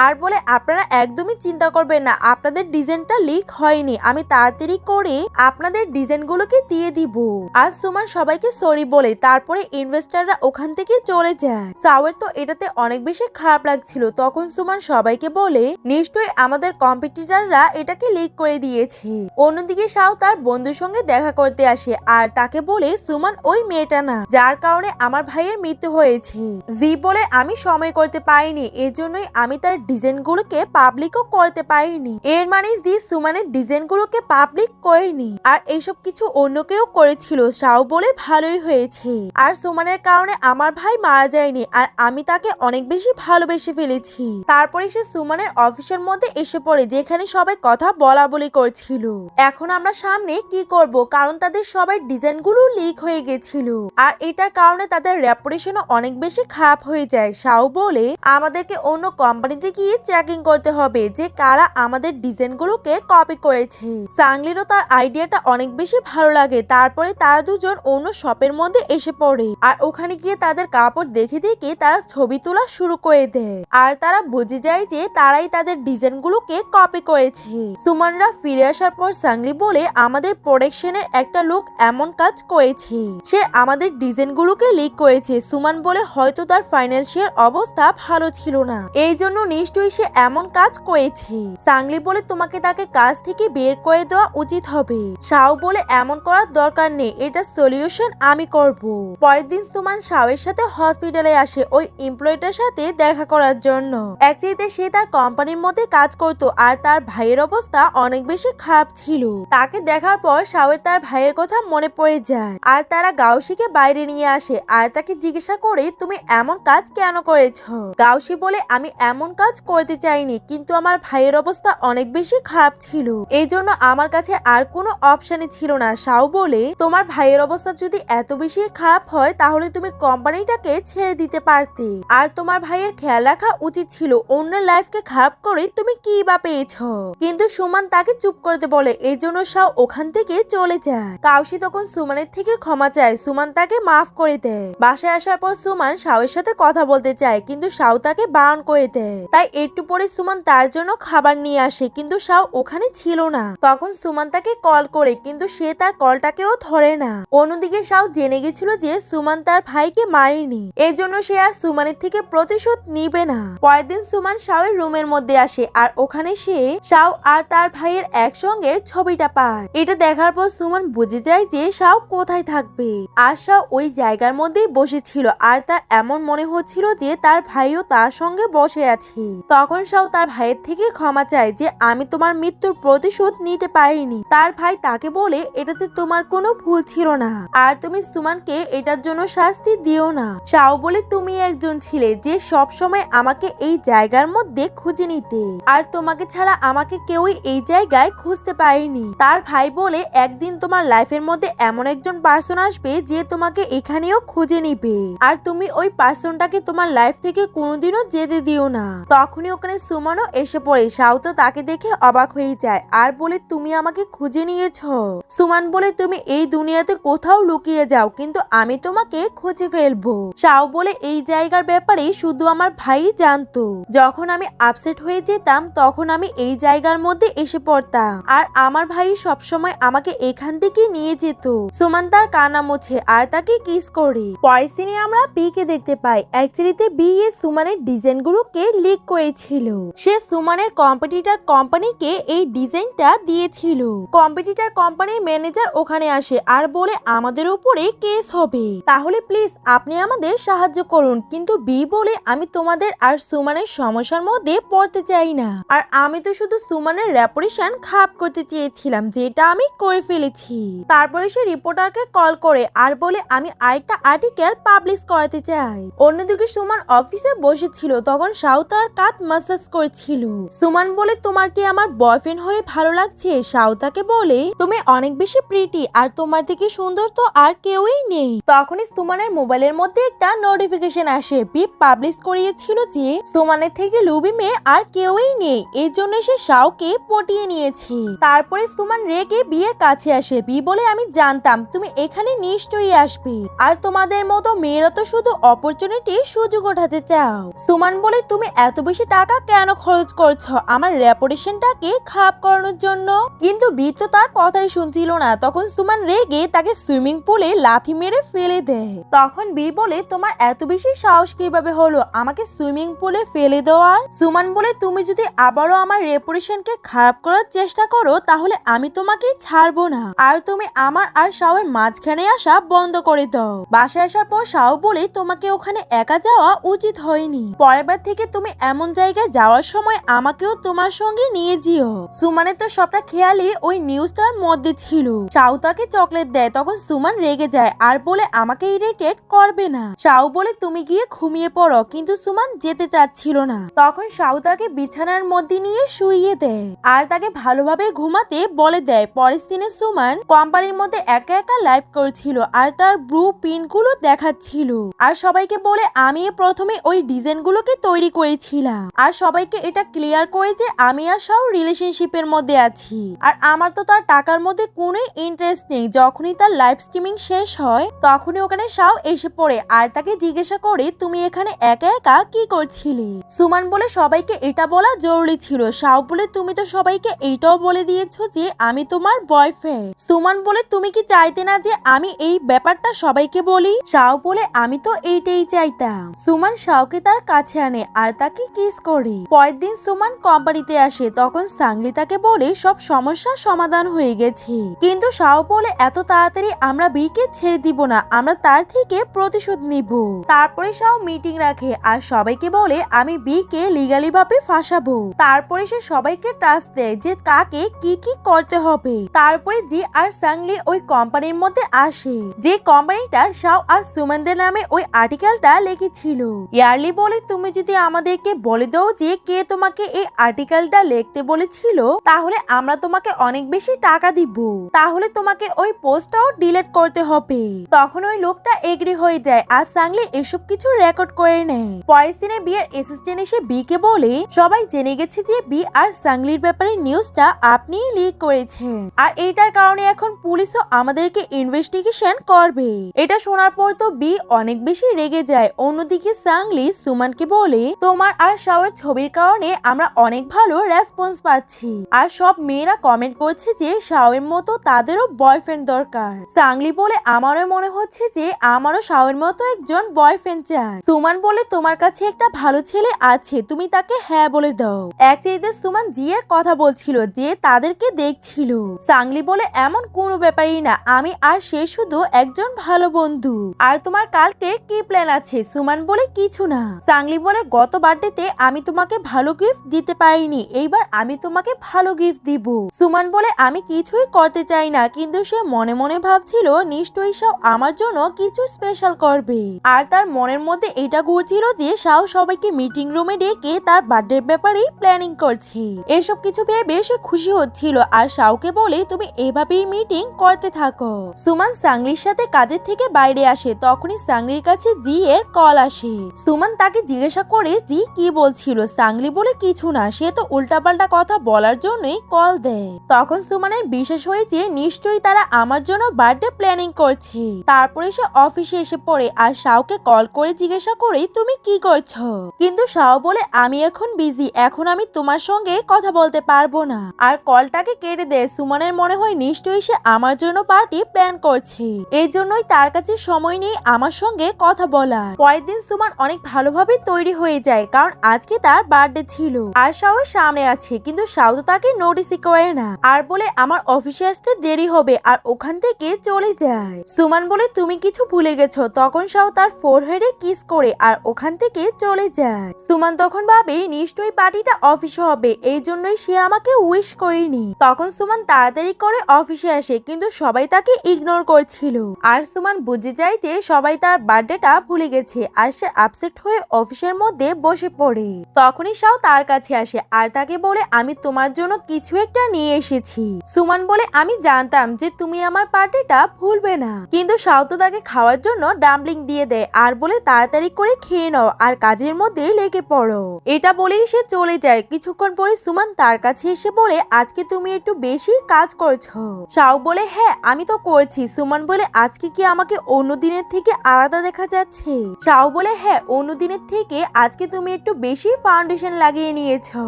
আর বলে আপনারা একদমই চিন্তা করবেন না, আপনাদের ডিজাইনটা লিক হয়নি, আমি তাড়াতাড়ি করে আপনাদের ডিজাইনগুলোকে দিয়ে দিব। আর সুমান সবাইকে সরি বলে তারপরে ইনভেস্টররা ওখান থেকে চলে যায়। শাওয়ের তো এটাতে অনেক বেশি খারাপ লাগছিল। তখন সুমান সবাইকে বলে নিশ্চয়ই আমাদের কম্পিটিটররা এটাকে লিক করে দিয়েছে। অন্যদিকে শাও তার বন্ধুর সঙ্গে দেখা করতে আসে আর তাকে বলে সুমান ওই মেয়েটা না যার কারণে আমার ভাইয়ের মৃত্যু হয়েছে। জি বলে আমি সময় করতে পারিনি, এজন্যই আমি তার ডিজাইনগুলোকে পাবলিকও করতে পারিনি। এর মানে জি সুমানের ডিজাইনগুলোকে পাবলিক করেনি আর এইসব কিছু অন্য কেউ করেছিল। শাও বলে ভালোই হয়েছে, আর সুমানের কারণে আমার ভাই মারা যায়নি আর আমি তাকে অনেক বেশি ভালোবেসে ফেলেছি। তারপরে সে সুমানের অফিসের মধ্যে এসে পড়ে যেখানে সবাই কথা বলা বলি করছিল। এখন আমরা সামনে কি করব, কারণ তাদের সবাই ডিজাইনগুলো লিক হয়ে গেছিল আর এটার কারণে তাদের রেপুটেশনও অনেক বেশি খারাপ হয়ে যায়। শাও বলে আমাদেরকে অন্য কোম্পানিতে গিয়ে চেকিং করতে হবে যে কারা আমাদের ডিজাইনগুলোকে কপি করেছে। সাংলিরও তার আইডিয়াটা অনেক বেশি ভালো লাগে। তারপরে তারা দুজন অন্য শপের মধ্যে এসে পড়ে আর ওখানে গিয়ে তাদের কাপড় দেখে দেখে তারা ছবি তোলা শুরু করে দেয় আর তারা বুঝে যায় যে তারাই তাদের ডিজাইনগুলোকে কপি করেছে। সুমানরা ফিরে আসার পর সাংলি বলে আমাদের প্রোডাকশনের একটা লোক এমন কাজ করেছে, সে আমাদের ডিজাইনগুলোকে লিক করেছে। সুমান বলে হয়তো তার ফাইন্যান্সিয়াল অবস্থা ভালো ছিল না, এই জন্য নিশ্চয়ই সে এমন কাজ করেছে। সাংলি বলে তোমাকে তাকে কাজ থেকে বের করে দেওয়া উচিত হবে। শাও বলে এমন করার দরকার নেই, এটা সলিউশন আমি করব। পরের দিন সুমান শাওয়ের সাথে হসপিটালে আসে ওই এমপ্লয়িটার সাথে দেখা করার জন্য। অ্যাকচুয়ালিতে সে তার কোম্পানির মধ্যে কাজ করত আর তার ভাইয়ের অবস্থা অনেক বেশি খারাপ ছিল। তাকে দেখার পর শাওয়ের তার ভাইয়ের কথা মনে পড়ে যায় আর তারা গাউসিকে বাইরে নিয়ে আসে আর তাকে জিজ্ঞাসা করে তুমি এমন কাজ কেন করেছো। গাউসি বলে আমি এমন কাজ করতে চাইনি, কিন্তু আমার ভাইয়ের অবস্থা অনেক বেশি খারাপ ছিল, এই জন্য আমার কাছে আর কোনো অপশনই ছিল না। শাও বলে তোমার ভাইয়ের অবস্থা যদি এত বেশি খারাপ হয় তাহলে তুমি কোম্পানিটাকে ছেড়ে দিতে পারতে, আর তোমার ভাইয়ের খেয়াল রাখা উচিত ছিল। অন্যের লাইফকে খারাপ করে তুমি কি বা পেয়েছো। কিন্তু সুমান তাকে চুপ করতে বলে, এই জন্য শাও ওখান থেকে চলে যায়। কাউসি তখন সুমানের থেকে ক্ষমা চায়, সুমান তাকে মাফ করে দেয়। বাসায় আসার পর সুমান শাওয়ের সাথে কথা বলতে চায় কিন্তু শাও তাকে বারণ করে দেয়। তাই একটু পরে সুমান তার জন্য খাবার নিয়ে আসে কিন্তু শাও ওখানে ছিল না। তখন সুমান তাকে কল করে কিন্তু সে তার কলটাকেও ধরে না। অন্যদিকে শাও জেনে গেছিল যে সুমান তার ভাইকে মারেনি, এই জন্য সে আর সুমানের থেকে প্রতিশোধ নিবে না। পরের দিন সুমান শাওয়ের রুমের মধ্যে আসে আর ওখানে সে শাও আর তার ভাইয়ের একসঙ্গে ছবিটা পায়। এটা দেখার পর সুমান বুঝে যায় যে শাও কোথায় থাকবে, আর শাও ওই জায়গার মধ্যেই বসেছিল আর তার এমন মনে হচ্ছিল যে তার ভাইও তার সঙ্গে বসে আছে। তখন শাও তার ভাইয়ের থেকে ক্ষমা চায় যে আমি তোমার মৃত্যুর প্রতিশোধ নিতে পারিনি। তার ভাই তাকে বলে এটাতে তোমার কোনো ভুল ছিল না আর তুমি সুমানকে এটার জন্য শাস্তি দিও না। শাও বলে তুমি একজন ছিলে যে সব সময় আমাকে এই জায়গার মধ্যে খুঁজে নিতে, আর তোমাকে ছাড়া আমাকে কেউই এই জায়গায় খুঁজতে পারেনি। তার ভাই বলে একদিন তোমার লাইফের মধ্যে এমন একজন পার্সন আসবে যে তোমাকে এখানেও খুঁজে নিবে, আর তুমি ওই পার্সনটাকে তোমার লাইফ থেকে কোনোদিনও যেতে দিও না। তখনই ওখানে সুমানও এসে পড়ে। শাও তো তাকে দেখে অবাক হয়ে যায় আর বলে তুমি আমাকে খুঁজে নিয়েছো। সুমান বলে তুমি এই দুনিয়াতে কোথাও লুকিয়ে যাও কিন্তু আমি তোমাকে খুঁজে ফেলবো। ফেলবো। শাও বলে এই জায়গার ব্যাপারে শুধু আমার ভাই জানতো। যখন আমি আপসেট হয়ে যেতাম তখন আমি এই জায়গার মধ্যে এসে পড়তাম আর আমার ভাই সবসময় আমাকে এখান থেকে নিয়ে যেত। সুমান তার কান্না মোছে আর তাকে কিস করে। পরের সিনে আমরা বি কে দেখতে পাই। অ্যাকচুয়ালিতে বি এ সুমানের ডিজাইন গুলোকে লিক করেছিল। সে সুমানের কম্পিটিটর কোম্পানিকে এই ডিজাইনটা দিয়েছিল। কম্পিটিটর কোম্পানির ম্যানেজার ওখানে আসে আর বলে আমাদের উপরে কেস হবে, তাহলে প্লিজ আপনি আমাদের সাহায্য করুন। কিন্তু বি বলে আমি তোমাদের আর সুমানের সমস্যার মধ্যে পড়তে চাই না, আর আমি তো শুধু সুমানের রেপুটেশন খারাপ করতে চেয়েছিলাম, যেটা আমি করে ফেলেছি। তারপরে সে রিপোর্টারকে কল করে আর বলে আমি আরেকটা আর্টিকেল পাবলিশ করাতে চাই। অন্যদিকে সুমান অফিসে বসেছিল, তখন শাও তার কাঁধ মাসাজ করছিল। সুমান বলে তোমার কি আমার বয়ফ্রেন্ড হয়ে ভালো লাগছে? শাও তাকে বলে তুমি অনেক বেশি প্রিটি আর তোমার থেকে সুন্দর তো আর কেউই নেই। তখনই সুমানের মোবাইলের মধ্যে একটা নোটিফিকেশন আসে। বিপ পাবলিশ করিয়েছিল যে সুমানের থেকে লুবি মেয়ে আর কেউই নেই, এর জন্য সে শাওকে পটিয়ে নিয়েছে। তারপরে সুমান রেগে বিয়ের কাছে আসে। বি বলে আমি জানতাম তুমি এখানে নিশ্চয়ই আসবে, আর তোমাদের মতো মেয়েরা তো শুধু অপরচুনিটি সুযোগ ওঠাতে চাও। সুমান বলে তুমি এত বেশি টাকা কেন খরচ করছো আমার রেপুটেশনটাকে খারাপ করানোর জন্য? কিন্তু বি তো তার কথাই শুনছিল না। তখন সুমান রেগে তাকে সুইমিং পুলে লাথি মেরে ফেলে দেয়। তখন বি বলে তোমার এত বেশি সাহস কিভাবে হলো আমাকে সুইমিং পুলে ফেলে দেওয়ার? সুমান বলে তুমি যদি আবারও আমার রেপুটেশনকে খারাপ করার চেষ্টা করো তাহলে আমি তোমাকে ছাড়বো না, আর তুমি আমার আর শাওয়ের মাঝখানে আসা বন্ধ করে দাও। বাসায় আসার পর শাও বলে তোমাকে ওখানে একা যাওয়া উচিত হয়নি, পরের বার থেকে তুমি এমন জায়গায় যাওয়ার সময় আমাকেও তোমার সঙ্গে নিয়ে যেও। সুমানের তো সবটা খেয়ালই ওই নিউজটার মধ্যে ছিল। শাও তাকে চকলেট দেয়, তখন সুমান রেগে যায় আর বলে আমাকে ইরিটেট করবে না। শাও বলে তুমি গিয়ে ঘুমিয়ে পড়ো, কিন্তু সুমান যেতে চাচ্ছিল না। তখন শাও তাকে বিছানার মধ্যে নিয়ে শুইয়ে দেয় আর তাকে ভালোভাবে ঘুমাতে বলে দেয়। পরের দিনে সুমান কোম্পানির মধ্যে একা একা লাইভ করছিল আর তার ব্লু পিন গুলো দেখাচ্ছিল আর সবাইকে বলে আমি প্রথমে ওই ডিজাইন গুলোকে তৈরি করেছিলাম আর সবাইকে এটা ক্লিয়ার করে যে আমি আর শাও রিলেশনশিপের মধ্যে আছি আর আমার তো তার টাকার মধ্যে কোনো ইন্টারেস্ট নেই। যখনই তার লাইভ স্ট্রিমিং শেষ হয় তখনই ওখানে শাও এসে পড়ে আর তাকে জিজ্ঞাসা করে তুমি এখানে একা একা কি করছিলে? সুমান বলে সবাইকে এটা বলা জরুরি ছিল। শাও বলে তুমি তো সবাইকে এইটাও বলে দিয়েছো যে আমি তোমার বয়ফ্রেন্ড। সুমান বলে তুমি কি চাইতে না যে আমি এই ব্যাপারটা সবাইকে বলি? শাও বলে আমি তো এইটাই চাইতাম। সুমান শাওকে তার কাছে আনে আর তাকে কিস করে। পরের দিন সুমান কোম্পানিতে আসে, তখন সাংলি তাকে বলে সব সমস্যা সমাধান হয়ে গেছে, কিন্তু শাও বলে এত তাড়াতাড়ি আমরা বিকে ছেড়ে দিব না, আমরা তার থেকে প্রতিশোধ নিব। তারপরে শাও মিটিং রাখে আর সবাইকে বলে আমি বিকে লিগালি ভাবে ফাঁসাবো। তারপরে সে সবাইকে টাস্ক দেয় যে কাকে কি কি করতে হবে। তারপরে জি আর সাংলি ওই কোম্পানির মধ্যে আসে, যে কোম্পানিটা শাও আর সুমানদের নামে ওই আর্টিকেলটা লিখেছিল। ইয়ারলি বলে তুমি যদি আমাদেরকে বলে দাও যে কে তোমাকে এই আর্টিকেলটা লিখতে বলেছিল তাহলে আমরা তোমাকে অনেক বেশি টাকা দিব, তাহলে তোমাকে ওই পোস্টটাও ডিলিট করতে হবে। তখন ওই লোকটা এগ্রি হয়ে যায় আর সাংলি এসব কিছু রেকর্ড করে নেয়। পরের দিনে বিয়ের অ্যাসিস্ট্যান্ট এসে বি কে বলে সবাই জেনে গেছে যে বি আর সাংলির ব্যাপারে নিউজটা আপনি লিক করেছেন আর এইটার কারণে এখন পুলিশও আমাদেরকে ইনভেস্টিগেশন করবে। এটা শোনার পর তো বি অনেক বেশি রেগে যায়। অন্যদিকে সাংলি সুমানকে বলে তোমার আর শাওয়ের ছবির কারণে আমরা অনেক ভালো রেসপন্স পাচ্ছি আর সব মেয়েরা কমেন্ট করছে যে শাওয়ের মতো তাদেরও বয়ফ্রেন্ড দরকার। সাংলি বলে আমারও মনে হচ্ছে যে আমারও শাওয়ের মতো একজন বয়ফ্রেন্ড চাই। সুমান বলে তোমার কাছে একটা ভালো ছেলে আছে, তুমি তাকে হ্যাঁ বলে দাও। এক চাইতে সুমান জিয়ের কথা বলছিল যে তাদেরকে দেখছিল। সাংলি বলে এমন কোনো ব্যাপারই না, আমি আর সে শুধু একজন ভালো বন্ধু। আর তোমার কালকে কি প্ল্যান আছে? সুমান বলে কিছু না। সাংলি বলে গত বার্থডেতে আমি তোমাকে ভালো গিফট দিতে পারিনি, এইবার আমি তোমাকে ভালো গিফট দিব। সুমান বলে আমি কিছুই করতে চাই না, কিন্তু সে মনে মনে ভাবছিল নিশ্চয়ই শাও আমার জন্য কিছু স্পেশাল করবে। আর তার মনের মধ্যে এটা ঘুরছিল যে শাও সবাইকে মিটিং রুমে ডেকে তার বার্থডের ব্যাপারে প্ল্যানিং করছে। এসব কিছু ভেবে সে খুশি হচ্ছিল আর শাওকে বলে তুমি এভাবেই মিটিং করতে থাকো। সুমান সাংলির সাথে কাজের থেকে বাইরে আসে, তখনই সাংলির কাছে জি এর কল আসে। সুমান তাকে জিজ্ঞাসা করে জি কি বলছিল। সাংলি বলে কিছু না, সে তো উল্টাপাল্টা কথা বলার জন্যই কল দেয়। তখন সুমানের বিশ্বাস হয়েছে নিশ্চয়ই তারা আমার জন্য বার্থডে প্ল্যানিং করছে। তারপরে সে অফিসে এসে পড়ে আর শাওকে কল করে জিজ্ঞাসা করে তুমি কি করছো, কিন্তু শাও বলে আমি এখন বিজি, এখন আমি তোমার সঙ্গে কথা বলতে পারবো না, আর কলটাকে কেটে দেয়। সুমনের মনে হয় নিশ্চয়ই সে আমার জন্য পার্টি প্ল্যান করছে, এই জন্যই তার কাছে সময় নেই আমার সঙ্গে কথা বলার। পরের দিন সুমন অনেক ভালোভাবে তৈরি হয়ে যায়, কারণ আজকে তার বার্থডে ছিল আর শাওর সামনে আছে, কিন্তু শাও তো তাকে নোটিসই করে না আর বলে আমার অফিসে আসতে দেরি হবে আর ওখান থেকে চলে যায়। সুমন বলে তুমি কিছু ভুলে গেছো, তখন শাও তার ফোরহেডে কিস করে আর ওখান থেকে চলে যায়। সুমন তখন ভাবে নিশ্চয়ই পার্টিটা অফিসে হবে, এই জন্যই সে আমাকে উইশ করেনি। তখন সুমন তাড়াতাড়ি করে অফিসে আসে, কিন্তু সবাই তাকে ইগনোর করছিল আর সুমন বুঝে যায় যে সবাই তার বার্থডেটা ভুলে গেছে আর সে আপসেট হয়ে অফিসের মধ্যে বসে পড়ে। তখনই শাও তার কাছে আসে আর তাকে বলে আমি তোমার জন্য কিছু একটা নিয়ে এসেছি। সুমন বলে আমি জানতাম যে তুমি আমার পার্টিটা ভুলবে না, কিন্তু শাও তো তাকে খাওয়ার জন্য ডাম্পলিং দিয়ে দেয় আর বলে তাড়াতাড়ি করে খেয়ে নাও আর কাজের মধ্যে লেগে পড়ো। এটা বলেই সে চলে যায়। কিছুক্ষণ পরে সুমন তার কাছে এসে বলে আজকে তুমি একটু বেশি কাজ করছো। শাও বলে হ্যাঁ আমি তো করছি। সুমন বলে আজকে কি আমাকে অন্য দিনের থেকে আলাদা দেখা যাচ্ছে? শাও বলে হ্যাঁ অন্য দিনের থেকে আজকে তুমি একটু বেশি ফাউন্ডেশন লাগিয়ে নিয়েছো।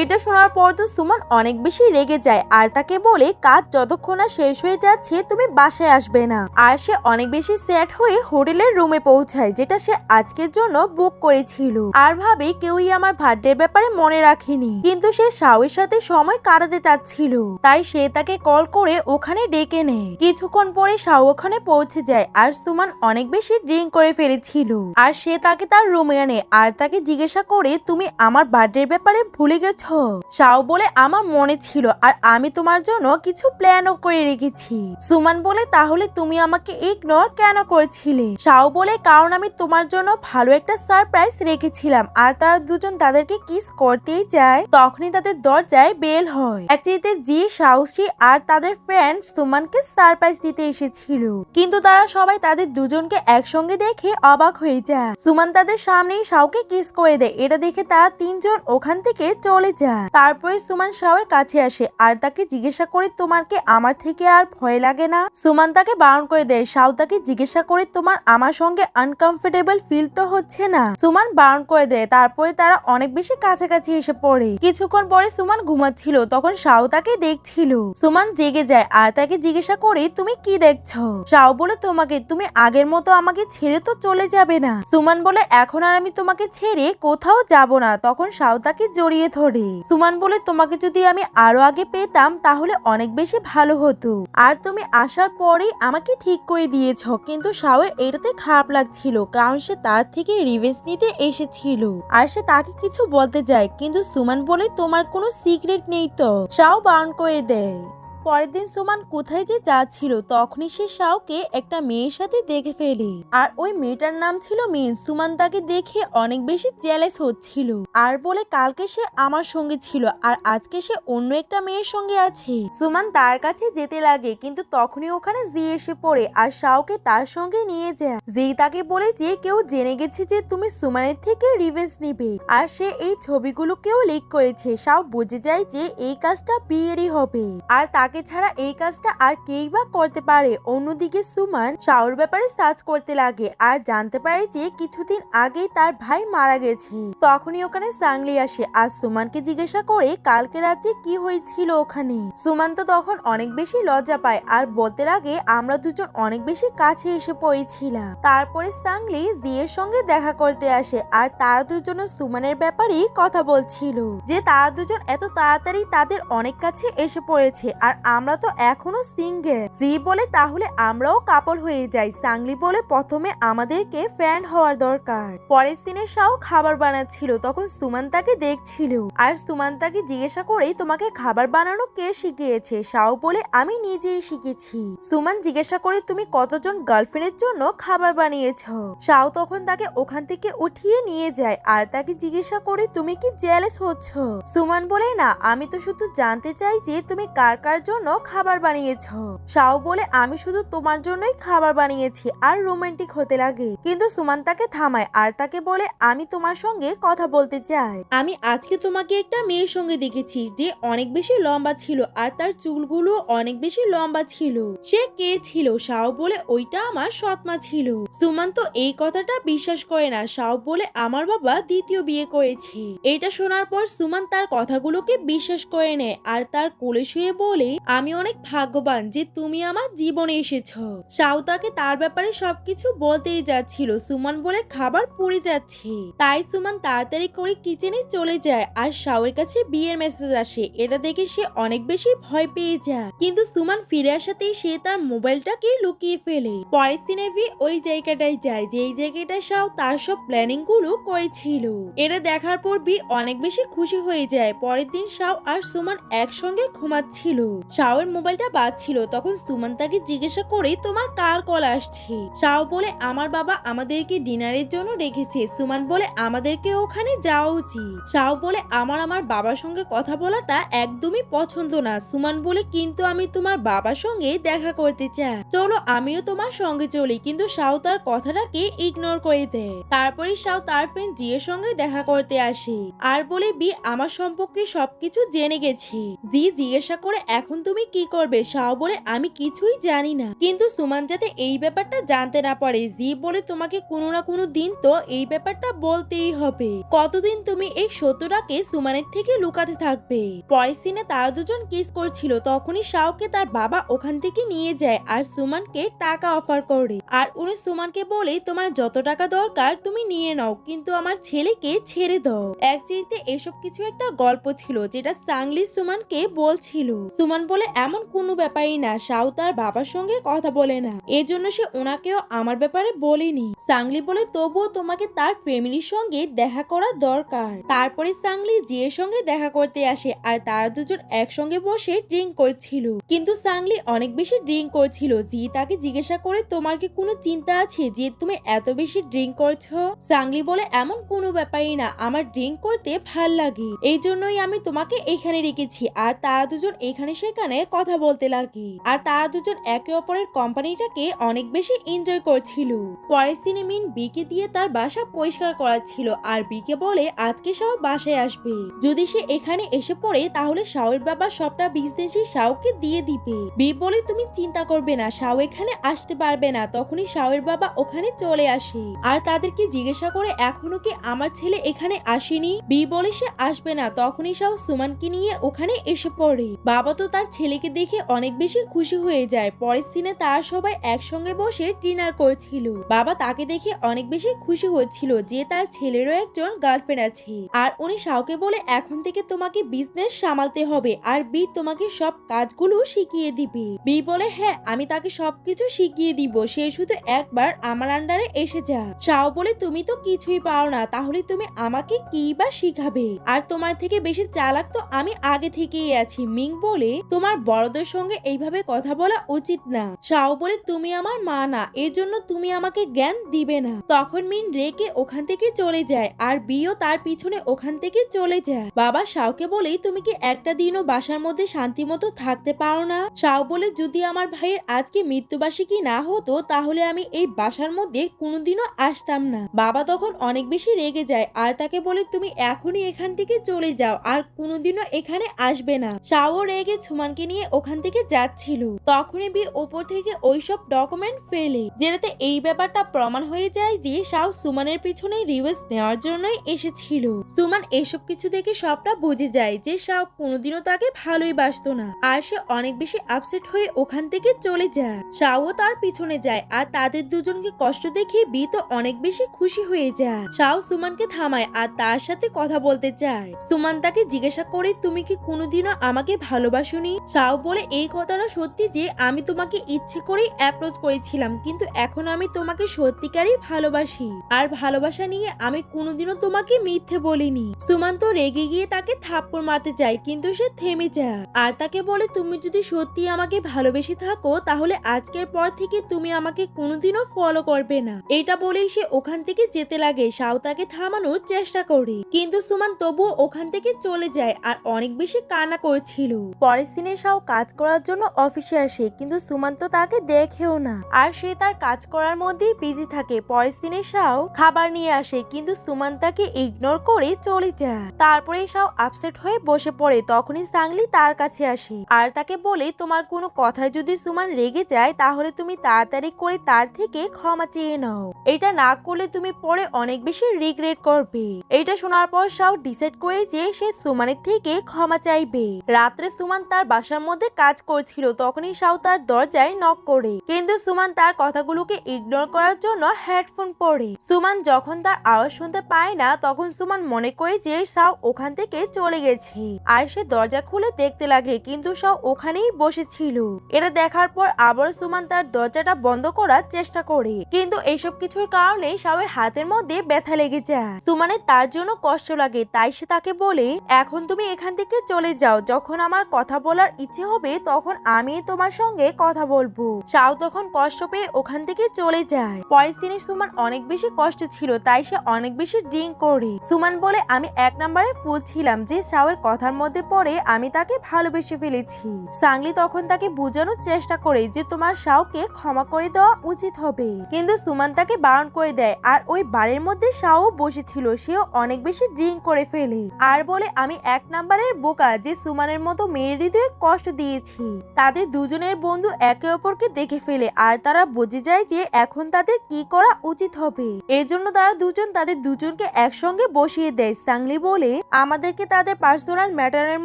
এটা শোনার পর তো সুমন অনেক বেশি রেগে যায় আর তাকে বলে কাজ যতক্ষণ না শেষ হয়ে যাচ্ছে তুমি বাসায় আসবে না। আর সে অনেক বেশি স্যাড হয়ে হোটেলের রুমে পৌঁছায়, যেটা সে আজকের জন্য বুক করেছিল, আর ভাবে কেউই আমার বার্থডের ব্যাপারে মনে রাখেনি, কিন্তু সে শাওয়ের সাথে সময় কাটাতে চাচ্ছিল, তাই সে তাকে কল করে ওখানে ডেকে নেয়। কিছুক্ষণ পরে শাও ওখানে পৌঁছে যায় আর সুমন অনেক বেশি ড্রিঙ্ক করে ফেলেছিল আর সে তাকে তার রুমে আনে আর তাকে জিজ্ঞাসা করে তুমি আমার বার্থডের ব্যাপারে ভুলে গেছো? শাও বলে আমার মনে ছিল আর আমি তোমার জন্য কিছু প্ল্যানও করে রেখেছি। সুমন বলে তাহলে তুমি আমাকে ইগনোর কেন করছিলে? শাও বলে কারণ আমি তোমার জন্য ভালো একটা সারপ্রাইজ রেখেছিলাম। আর তারা দুজন তাদেরকে কিস করতেই যায়, তখনই তাদের দরজায় বেল হয়। একটিতে জি, সাহসী আর তাদের ফ্রেন্ড সুমনকে সারপ্রাইজ দিতে এসেছিল, কিন্তু তারা সবাই তাদের দুজনকে একসঙ্গে দেখে অবাক হয়ে যায়। সুমন তাদের সামনেই শাওকে কিস করে দেয়। এটা দেখে তারা তিনজন ওখান থেকে চলে যায়। তারপরে সুমন শাওয়ের কাছে আসে আর তাকে জিজ্ঞাসা করে তোমার কি আমার থেকে আর ভয় লাগে না? সুমন তাকে বারণ করে দেয়। শাও তাকে জিজ্ঞাসা করে তোমার আমার সঙ্গে আনকমফোর্টেবল ফিল তো হচ্ছে না? সুমন বারণ করে দেয়। তারপরে তারা অনেক বেশি কাছাকাছি এসে পড়ে। কিছুক্ষণ পরে সুমন ঘুমাচ্ছিল, তখন শাও তাকে দেখছিল। সুমন জেগে যায় আর তাকে জিজ্ঞাসা করে তুমি কি দেখছো? শাও বলে তোমাকে, তুমি আগের মতো আমাকে ছেড়ে তো চলে যাবে না? সুমন বলে এখন আর আমি তোমাকে ছেড়ে কোথাও যাব না। তখন শাও তাকে জড়িয়ে ধরে। সুমন বলে তোমাকে যদি আমি আরো আগে পেতাম তাহলে অনেক বেশি ভালো হতো, আর তুমি আসার পরেই আমাকে ঠিক করে দিয়েছ। কিন্তু শাওয়ের এটাতে খারাপ লাগছিল, কারণ সে তার থেকে রিভেঞ্জ নিতে এসেছিল আর সে তাকে কিছু বলতে যায়, কিন্তু সুমন বলে তোমার কোনো সিক্রেট নেই তো। শাও বারণ করে দেয়। পরের দিন সুমন কোথায় যে যাচ্ছিল, তখনই সে শাওকে একটা মেয়ের সাথে দেখে ফেলে, আর ওই মেয়েটার নাম ছিল মিন। সুমন তাকে দেখে অনেক বেশি জেলাস হচ্ছিল আর বলে কালকে সে আমার সঙ্গে ছিল আর আজকে সে অন্য একটা মেয়ের সঙ্গে আছে। সুমন তার কাছে যেতে লাগে, কিন্তু তখনই ওখানে জি এসে পড়ে আর শাওকে তার সঙ্গে নিয়ে যায়। জি তাকে বলে যে কেউ জেনে গেছে যে তুমি সুমনের থেকে রিভেঞ্জ নিবে, আর সে এই ছবিগুলোকেও লিক করেছে। শাও বুঝে যায় যে এই কাজটা বিয়েরই হবে, আর তাকে ছাড়া এই কাজটা আর কেই বা করতে পারে। অন্যদিকে সুমন শাওর ব্যাপারে সার্চ করতে লাগে আর জানতে পারে যে কিছুদিন আগেই তার ভাই মারা গেছে। তখনই ওখানে সাংলি আসে আর সুমনকে জিজ্ঞাসা করে কালকে রাতে কি হয়েছিল ওখানে। সুমন তো তখন অনেক বেশি লজ্জা পায় আর বলতে লাগে আমরা দুজন অনেক বেশি কাছে এসে পড়েছিলাম। তারপরে সাংলি জিয়ের সঙ্গে দেখা করতে আসে আর তারা দুজন সুমনের ব্যাপারেই কথা বলছিল, যে তারা দুজন এত তাড়াতাড়ি তাদের অনেক কাছে এসে পড়েছে আর আমরা তো এখনো সিঙ্গেল। জি বলে তাহলে আমরাও কাপল হয়ে যাই। সাংলি বলে প্রথমে আমাদেরকে ফ্রেন্ড হওয়ার দরকার। পরের দিনে শাও খাবার বানাচ্ছিল, তখন সুমন তাকে দেখছিল আর সুমন তাকে জিজ্ঞাসা করে তোমাকে খাবার বানানো কে শিখিয়েছে? শাও বলে আমি নিজেই শিখেছি। সুমন জিজ্ঞাসা করে তুমি কতজন গার্লফ্রেন্ডের জন্য খাবার বানিয়েছো? শাও তখন তাকে ওখান থেকে উঠিয়ে নিয়ে যায় আর তাকে জিজ্ঞাসা করে তুমি কি জেলাস হচ্ছ? সুমন বলে না, আমি তো শুধু জানতে চাই যে তুমি কার কার জন্য জন্য খাবার বানিয়েছো। শাও বলে আমি শুধু তোমার জন্যই খাবার বানিয়েছি আর রোমান্টিক হতে লাগে, কিন্তু সুমান তাকে থামায় আর তাকে বলে আমি তোমার সঙ্গে কথা বলতে চাই। আমি আজকে তোমাকে একটা মেয়ের সঙ্গে দেখেছি যে অনেক বেশি লম্বা ছিল আর তার চুলগুলো অনেক বেশি লম্বা ছিল। সে কে ছিল? শাও বলে ওইটা আমার সৎমা ছিল। সুমান তো এই কথাটা বিশ্বাস করে না। শাও বলে আমার বাবা দ্বিতীয় বিয়ে করেছে। এটা শোনার পর সুমান তার কথাগুলোকে বিশ্বাস করে নেয় আর তার কোলে শুয়ে বলে আমি অনেক ভাগ্যবান যে তুমি আমার জীবনে এসেছো। শাও তাকে তার ব্যাপারে সবকিছু বলতেই যাচ্ছিল। সুমান বলে খাবার পুড়ে যাচ্ছে, তাই সুমান তাড়াতাড়ি করে কিচেনে চলে যায় আর শাওয়ের কাছে বিয়ের মেসেজ আসে। এটা দেখে সে অনেক বেশি ভয় পেয়ে যায়, কিন্তু সুমান ফিরে আসাতেই সে তার মোবাইলটাকে লুকিয়ে ফেলে। পরের সিনে ভি ওই জায়গাটায় যায় যেই জায়গাটায় শাও তার সব প্ল্যানিং গুলো করেছিল। এটা দেখার পর বি অনেক বেশি খুশি হয়ে যায়। পরের দিন শাও আর সুমান একসঙ্গে ঘুমাচ্ছিল। শাওয়ের মোবাইলটা বাজছিল, তখন সুমান তাকে জিজ্ঞাসা করে তোমার কার কল আসছে। শাও বলে আমার বাবা আমাদেরকে ডিনারের জন্য রেখেছে। সুমান বলে আমাদেরকে ওখানে যাওয়া উচিত। শাও বলে আমার বাবার সঙ্গে কথা বলাটা একদমই পছন্দ না। সুমান বলে কিন্তু আমি তোমার বাবার সঙ্গে দেখা করতে চাই, চলো আমিও তোমার সঙ্গে চলি। কিন্তু শাও তার কথাটাকে ইগনোর করে দেয়। তারপরে শাও তার ফ্রেন্ড জিয়ের সঙ্গে দেখা করতে আসে আর বলে বি আমার সম্পর্কে সবকিছু জেনে গেছি। জি জিজ্ঞাসা করে এখন তুমি কি করবে? শাও বলে আমি কিছুই জানি না, কিন্তু সুমান যাতে এই ব্যাপারটা জানতে না পারে। জি বলে তোমাকে কোনো না কোনো দিন তো এই ব্যাপারটা বলতেই হবে। কতদিন তুমি এই সত্যটাকে সুমানের থেকে লুকাতে থাকবে? পরের সিনে তারা দুজন কিস করছিল, তখনই শাওকে তার বাবা ওখান থেকে নিয়ে যায় আর সুমানকে টাকা অফার করে। আর উনি সুমানকে বলে তোমার যত টাকা দরকার তুমি নিয়ে নাও, কিন্তু আমার ছেলেকে ছেড়ে দাও। অ্যাকচুয়ালিতে এসব কিছু একটা গল্প ছিল যেটা সাংলি সুমানকে বলছিল। সুমান বলে এমন কোনো ব্যাপারই না, শাও তার বাবার সঙ্গে কথা বলে না, এজন্য সে ওনাকেও আমার ব্যাপারে বলেনি। সাংলি বলে তবুও তোমাকে তার ফ্যামিলির সঙ্গে দেখা করা দরকার। তারপরে সাংলি জিয়ের সঙ্গে দেখা করতে আসে আর তারা দুজন একসঙ্গে বসে ড্রিঙ্ক করছিল, কিন্তু সাংলি অনেক বেশি ড্রিঙ্ক করছিল। জি তাকে জিজ্ঞাসা করে তোমার কি কোনো চিন্তা আছে যে তুমি এত বেশি ড্রিঙ্ক করছো? সাংলি বলে এমন কোনো ব্যাপারই না, আমার ড্রিঙ্ক করতে ভাল লাগে, এই জন্যই আমি তোমাকে এখানে রেখেছি। আর তারা দুজন এখানে সেখানে কথা বলতে লাগে আর তারা দুজন একে অপরের কোম্পানিটাকে অনেক বেশি এনজয় করছিল। পরের সিনে মিন বিকে দিয়ে তার বাসা পরিষ্কার করাচ্ছিল আর বিকে বলে আজকে শাও বাসায় আসবে, যদি সে এখানে এসে পড়ে তাহলে শাওয়ের বাবা সবটা বিজনেসই শাওকে দিয়ে দিবে। বি বলে তুমি চিন্তা করবে না, শাও এখানে আসতে পারবে না। তখনই শাওয়ের বাবা ওখানে চলে আসে আর তাদেরকে জিজ্ঞাসা করে এখনো কি আমার ছেলে এখানে আসেনি? বি বলে সে আসবে না। তখনই শাও সুমানকে নিয়ে ওখানে এসে পড়ে। বাবা তো তার ছেলেকে দেখে অনেক বেশি খুশি হয়ে যায়। পরের দিনে তার সবাই একসঙ্গে বসে ডিনার করছিল। বাবা তাকে দেখে অনেক বেশি খুশি হচ্ছিল যে তার ছেলেরও একজন গার্লফ্রেন্ড আছে আর উনি শাওকে বলে এখন থেকে তোমাকে বিজনেস সামালতে হবে আর বি তোমাকে সব কাজগুলো শিখিয়ে দিবে। বি বলে হ্যাঁ আমি তাকে সবকিছু শিখিয়ে দিব, সে শুধু একবার আমার আন্ডারে এসে যা। শাও বলে তুমি তো কিছুই পারো না, তাহলে তুমি আমাকে কি বা শিখাবে? আর তোমার থেকে বেশি চালাক তো আমি আগে থেকেই আছি। মিং বলে তোমার বড়দের সঙ্গে এইভাবে কথা বলা উচিত না। শাও বলে তুমি আমার মা না, এর জন্য তুমি আমাকে জ্ঞান দিবে না। তখন মিন রেগে ওখান থেকে চলে যায় আর বিও তার পিছনে ওখান থেকে চলে যায়। বাবা শাওকে বলে তুমি কি একটা দিনও বাসার মধ্যে শান্তি মতো থাকতে পারো না? শাও বলে যদি আমার ভাইয়ের আজকে মৃত্যুবার্ষিকী না হতো তাহলে আমি এই বাসার মধ্যে কোনোদিনও আসতাম না। বাবা তখন অনেক বেশি রেগে যায় আর তাকে বলে তুমি এখনই এখান থেকে চলে যাও আর কোনোদিনও এখানে আসবে না। শাও রেগে সুমানকে নিয়ে ওখান থেকে যাচ্ছিল, তখনই বি উপর থেকে ওইসব ডকুমেন্ট ফেলে, যেটাতে এই ব্যাপারটা প্রমাণ হয়ে যায় যে শাও সুমানের পিছনে রিভেঞ্জ নেওয়ার জন্যই এসেছিল। সুমান এসব কিছু দেখে সবটা বুঝে যায় যে শাও কোনোদিনও তাকে ভালোই বাসতো না আর সে অনেক বেশি আপসেট হয়ে ওখান থেকে চলে যায়। শাও তার পিছনে যায় আর তাদের দুজনকে কষ্ট দেখে বি তো অনেক বেশি খুশি হয়ে যায়। শাও সুমানকে থামায় আর তার সাথে কথা বলতে চায়। সুমান তাকে জিজ্ঞাসা করে তুমি কি কোনোদিনও আমাকে ভালোবাসোনি? শাও বলে এই কথাটা সত্যি যে আমি তোমাকে ইচ্ছে করেই অ্যাপ্রোচ করেছিলাম, কিন্তু এখন আমি তোমাকে সত্যিকারই ভালোবাসি আর ভালোবাসা নিয়ে আমি কোনোদিনও তোমাকে মিথ্যে বলিনি। সুমান তো রেগে গিয়ে তাকে থাপ্পড় মারতে চায়, কিন্তু সে থেমে যায় আর তাকে বলে তুমি যদি সত্যি আমাকে ভালোবেসে থাকো তাহলে আজকের পর থেকে তুমি আমাকে কোনোদিনও ফলো করবে না। এটা বলেই সে ওখান থেকে যেতে লাগে। শাও তাকে থামানোর চেষ্টা করে, কিন্তু সুমান তবুও ওখান থেকে চলে যায় আর অনেক বেশি কান্না করছিল। পরের দিনে শাও কাজ করার জন্য অফিসে আসে, কিন্তু সুমান তো তাকে দেখেও না আর সে তার কাজ করার মধ্যেই বিজি থাকে। পরের দিনে শাও খাবার নিয়ে আসে, কিন্তু সুমান তাকে ইগনোর করে চলে যায়। তারপরে শাও আপসেট হয়ে বসে পড়ে। তখনই সাংলি তার কাছে আসে আর তাকে বলে, তোমার কোনো কথায় যদি সুমান রেগে যায় তাহলে তুমি তাড়াতাড়ি করে তার থেকে ক্ষমা চেয়ে নাও। এটা না করলে তুমি পরে অনেক বেশি রিগ্রেট করবে। এটা শোনার পর শাও ডিসাইড করে যে সে সুমানের থেকে ক্ষমা চাইবে। রাত্রে সুমান তার বাসার মধ্যে কাজ করছিল, তখনই শাও তার দরজায় নক করে, কিন্তু সুমান তার কথাগুলোকে ইগনোর করার জন্য হেডফোন পরে। সুমান যখন তার আওয়াজ শুনতে পায় না তখন সুমান মনে করে যে শাও ওখান থেকে চলে গেছে আর সে দরজা খুলে দেখতে লাগে, কিন্তু শাও ওখানেই বসেছিল। এটা দেখার পর আবার সুমান তার দরজাটা বন্ধ করার চেষ্টা করে, কিন্তু এইসব কিছুর কারণে শাওয়ের হাতের মধ্যে ব্যথা লেগে যায়। সুমানের তার জন্য কষ্ট লাগে, তাই সে তাকে বলে, এখন তুমি এখান থেকে চলে যাও, যখন আমার কথা বলার ইচ্ছে হবে তখন আমি তোমার সঙ্গে কথা বলবো। শাও তখন কষ্ট পেয়ে ওখান থেকে চলে যায়। পরের দিনে সুমান অনেক বেশি কষ্ট ছিল, তাই সে অনেক বেশি ড্রিঙ্ক করে। সুমান বলে, আমি এক নম্বরে ফুল ছিলাম যে শাওয়ের কথার মধ্যে পড়ে আমি তাকে ভালোবেসে ফেলেছি। সাংলি তখন তাকে বোঝানোর চেষ্টা করে যে তোমার শাওকে ক্ষমা করে দেওয়া উচিত হবে, কিন্তু সুমান তাকে বারণ করে দেয়। আর ওই বাড়ির মধ্যে শাও বসেছিল, সেও অনেক বেশি ড্রিঙ্ক করে ফেলে আর বলে, আমি এক নম্বরের বোকা যে সুমানের মতো মেয়ের হৃদয়ে কষ্ট দিয়েছি। তাদের দুজনের বন্ধু একে অপরকে দেখে ফেলে আর তারা বুঝে যায় যে এখন তাদের কি করা উচিত হবে। এর জন্য তারা দুজন তাদের দুজনকে একসঙ্গে বসিয়ে দেয়। সাংলি বলে, আমাদেরকে তাদের পার্সোনাল ম্যাটারের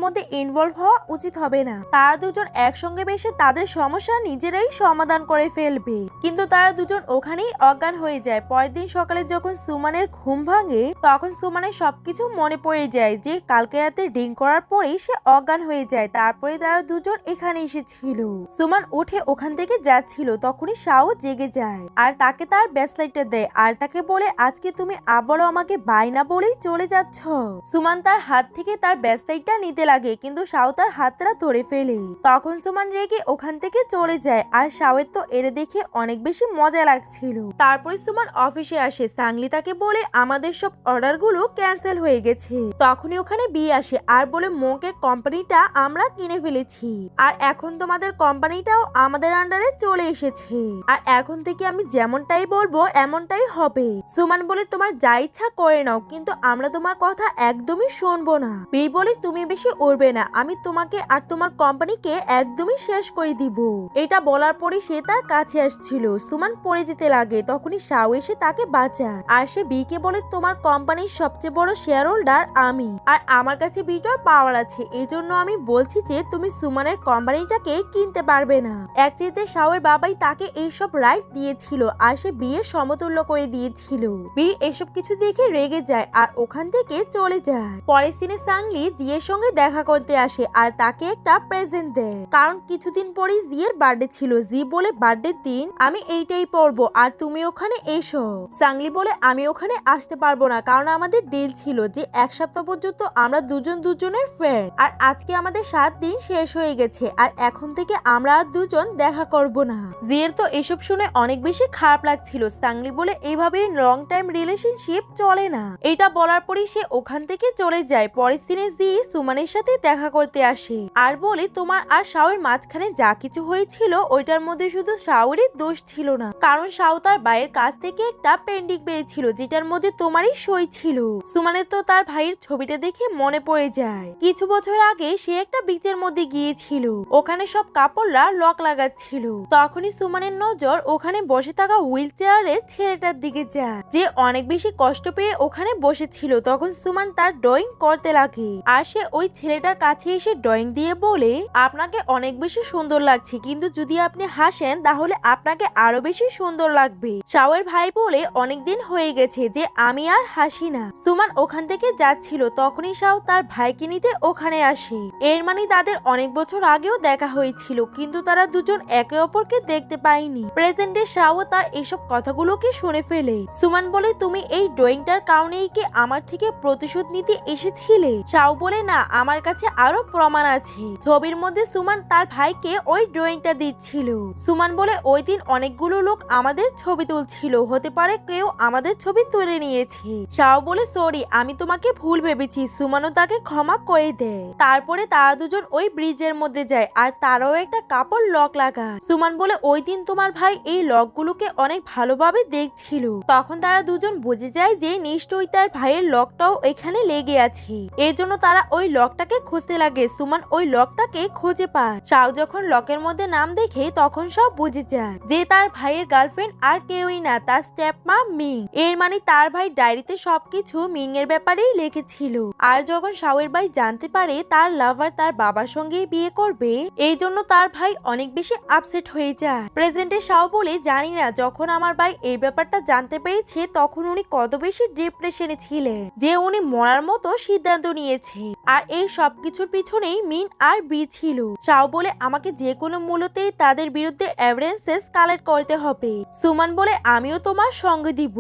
মধ্যে ইনভলভ হওয়া উচিত হবে না। তারা দুজন একসঙ্গে বসে তাদের সমস্যা নিজেরাই সমাধান করে ফেলবে। কিন্তু তারা দুজন ওখানেই অজ্ঞান হয়ে যায়। পরের দিন সকালে যখন সুমানের ঘুম ভাঙে তখন সুমানের সবকিছু মনে পড়ে যায় যে কালকে রাতে ড্রিঙ্ক করার পরেই সে অজ্ঞান হয়ে যায়। তারপরে তারা দুজন এখানে এসেছিল। সুমান উঠে ওখান থেকে যাচ্ছিল, তখনই শাও জেগে যায় আর তাকে তার ব্রেসলেটটা দেয় আর তাকে বলে, আজকে তুমি আবারও আমাকে বাই না বলেই চলে যাচ্ছ। সুমান তার হাত থেকে তার ব্রেসলেটটা নিতে লাগে, কিন্তু শাও তার হাতটা ধরে ফেলে। তখন সুমান রেগে ওখান থেকে চলে যায় আর শাওয়ের তো এরে দেখে অনেক বেশি মজা লাগছিল। তারপরে সুমান অফিসে আসে। সাংলি তাকে বলে, আমাদের সব অর্ডার গুলো ক্যান্সেল হয়ে গেছে। তখনই ওখানে বিয়ে আসে আর বলে, মোকের কোম্পানিটা আমরা কিনে ফেলেছি আর এখন তোমাদের কোম্পানিটাও আমাদের আন্ডারে চলে এসেছে আর এখন থেকে আমি যেমনটাই বলবো এমনটাই হবে। সুমান বলে, তোমার যা ইচ্ছা করে নাও, কিন্তু আমরা তোমার কথা একদমই শুনবো না। বি বলে, তুমি বেশি উড়বে না, আমি তোমাকে আর তোমার কোম্পানিকে একদমই শেষ করে দিব। এটা বলার পরে সে তার কাছে আসছিল। সুমান পড়ে যেতে লাগে, তখনই শাও এসে তাকে বাঁচায় আর সে বিকে বলে, তোমার কোম্পানির সবচেয়ে বড় শেয়ার হোল্ডার আমি আর আমার কাছে বিটার পাওয়ার আছে, এই জন্য আমি বলছি যে তুমি সুমানের কোম্পানিটাকে কিনতে পারবে না। এক চেয়ে শাওয়ের বাবাই তাকে এইসব রাইট দিয়েছিল আর সে বিয়ের সমতুল্য করে দিয়েছিল। বি এসব কিছু দেখে রেগে যায় আর ওখান থেকে চলে যায়। পরের দিনে সাংলি জিয়ের সঙ্গে দেখা করতে আসে আর তাকে একটা প্রেজেন্ট দেয়, কারণ কিছুদিন পরেই জিয়ের বার্থডে ছিল। জি বলে, বার্থডে দিন আমি এইটাই পরবো আর তুমি ওখানে এসো। সাংলি বলে, আমি ওখানে আসতে পারবো না, কারণ আমাদের ডিল ছিল যে এক সপ্তাহ পর্যন্ত আমরা দুজন দুজনের ফ্রেন্ড আর আজকে আমাদের 7 দিন শেষ হয়ে গেছে আর এখন থেকে আমরা আর দুজন দেখা করব না। জিয়ের তো এসব শুনে অনেক বেশি খারাপ লাগছিল। সাংলি বলে, এইভাবে লং টাইম রিলেশনশিপ চলে না। এটা বলার পরই সে ওখান থেকে চলে যায়। পরের দিনে জি সুমানের সাথে দেখা করতে আসে আর বলে, তোমার আর শাওয়ের মাঝখানে যা কিছু হয়েছিল ওইটার মধ্যে শুধু শাওয়েরই দোষ ছিল না, কারণ শাও তার ভাইয়ের কাছ থেকে একটা পেন্ডিং পেয়েছিল যেটার মধ্যে তোমারই সই ছিল। সুমানের তো তার ভাইয়ের ছবিটা দেখে মনে পড়ে যায় কিছু বছর আগে সে একটা বিচের মধ্যে গিয়েছিল, ওখানে সব কাপড়রা লক লাগাচ্ছিল। তখনই সুমানের নজর ওখানে বসে থাকা হুইল চেয়ারের ছেলেটার দিকে যায় যে অনেক বেশি কষ্ট পেয়ে ওখানে বসেছিল। তখন সুমান তার ড্রয়িং করতে লাগে আর সে ওই ছেলেটার কাছে এসে ড্রয়িং দিয়ে বলে, আপনাকে অনেক বেশি সুন্দর লাগছে, কিন্তু যদি আপনি হাসেন তাহলে আপনাকে আরো বেশি সুন্দর লাগবে। শাওয়ের ভাই বলে, অনেকদিন হয়ে গেছে যে আমি আর হাসি না। সুমান ওখান থেকে যাচ্ছিল, তখনই শাও তার ভাইকে নিতে ওখানে আসে। এর মানে তাদের অনেক বছর আগেও দেখা হয়েছিল, কিন্তু তারা দুজন একে অপরকে দেখতে পায়নি। প্রেজেন্টে শাও তার এসব কথাগুলোকে শুনে ফেলে। সুমান বলে, তুমি এই ড্রয়িংটার কারণেই কি আমার থেকে প্রতিশোধ নিতে এসেছিলে? শাও বলে, না, আমার কাছে আরো প্রমাণ আছে। ছবির মধ্যে সুমান তার ভাইকে ওই ড্রয়িংটা দিচ্ছিল। সুমান বলে, ওই দিন অনেকগুলো লোক আমাদের ছবি তুলছিল, হতে পারে কেউ আমাদের ছবি তুলে নিয়েছে। শাও বলে, সরি, আমি তোমাকে ভুল ভেবেছি। সুমানও তাকে ক্ষমা করে দেয়। তারপরে তারা দুজন ওই ওই ব্রিজের মধ্যে যায় আর তারও একটা কাপড় লক লাগা। সুমান বলে ওই দিন তোমার ভাই এই লকগুলোকে অনেক ভালোভাবে দেখছিল। তখন তারা দুজন বুঝে যায় যে নিশ্চয়ই তার ভাইয়ের লকটাও এখানে লেগে আছে। এই জন্য তারা ওই লকটাকে খুঁজতে লাগে। সুমান ওই লকটাকে খুঁজে পায়। শাও যখন লকের মধ্যে নাম দেখে তখন সব বুঝে যায় যে তার ভাইয়ের গার্লফ্রেন্ড আর কেউই না, তার স্টেপ মা মিং। এর মানে তার ভাই ডায়েরিতে সবকিছু মিং এর ব্যাপারেই লিখেছিল। আর যখন শাওয়ের ভাই জানতে পারে তার লাভার তার বাবার সঙ্গে বিয়ে করবে, এই জন্য তার ভাই অনেক বেশি আপসেট হয়ে যায়। প্রেজেন্টে শাও বলে জানি না যখন আমার ভাই এই ব্যাপারটা জানতে পেরেছে তখন উনি কত বেশি ডিপ্রেশনে ছিলেন যে উনি মরার মতো সিদ্ধান্ত নিয়েছে। আর এই সবকিছুর পিছনেই মিন আর বি ছিল। শাও বলে আমাকে যে কোনো মূল্যতেই তাদের বিরুদ্ধে এভিডেন্সেস কালেক্ট করতে হবে। সুমান বলে আমিও তোমার সঙ্গ দিব।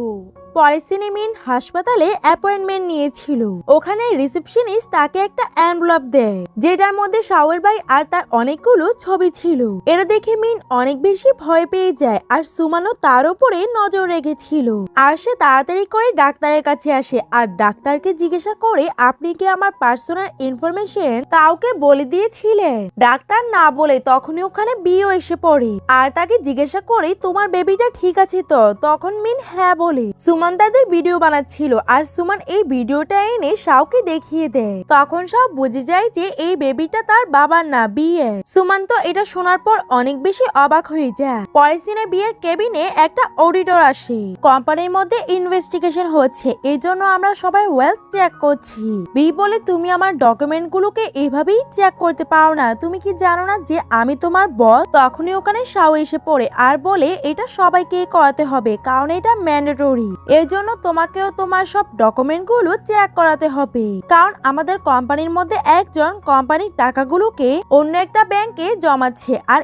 পরের দিনে মিন হাসপাতালে অ্যাপয়েন্টমেন্ট নিয়েছিল। ওখানে রিসেপশনিস্ট তাকে একটা এনভেলপ দেয় যেটার মধ্যে শাওয়ের ভাই আর তার অনেকগুলো ছবি ছিল। এটা দেখে মিন অনেক বেশি ভয় পেয়ে যায় আর সুমানও তার উপরে নজর রেখেছিল। আর সে তাড়াতাড়ি করে ডাক্তারের কাছে আসে আর ডাক্তারকে জিজ্ঞাসা করে আপনি কি আমার পার্সোনাল ইনফরমেশন কাউকে বলে দিয়েছিলেন? ডাক্তার না বলে তখনই ওখানে বিও এসে পড়ে আর তাকে জিজ্ঞাসা করে তোমার বেবিটা ঠিক আছে তো? তখন মিন হ্যাঁ বলে। সুমান তাদের ভিডিও বানাচ্ছিল আর সুমান এই ভিডিওটা এনে শাওকে দেখিয়ে দেয়। তখন শাও বুঝে যায় যে এই বেবিটা তার বাবার না, বিয়ের। সুমান তো এটা শোনার পর অনেক বেশি অবাক হয়ে যায়। পরের দিনে বিয়ের কেবিনে একটা অডিটর আসে। কোম্পানির মধ্যে ইনভেস্টিগেশন হচ্ছে, এই জন্য আমরা সবাই ওয়েলথ চেক করছি। বি বলে তুমি আমার ডকুমেন্ট গুলোকে এভাবেই চেক করতে পারো না, তুমি কি জানো না যে আমি তোমার বস? তখনই ওখানে শাও এসে পড়ে আর বলে এটা সবাইকে করাতে হবে কারণ এটা ম্যান্ডেটরি। এর জন্য তোমাকেও তোমার সব ডকুমেন্ট গুলো চেক করাতে হবে কারণ আমাদের কোম্পানির মধ্যে একজন কোম্পানির টাকাগুলোকে অন্য একটা ব্যাংকে জমাচ্ছে আর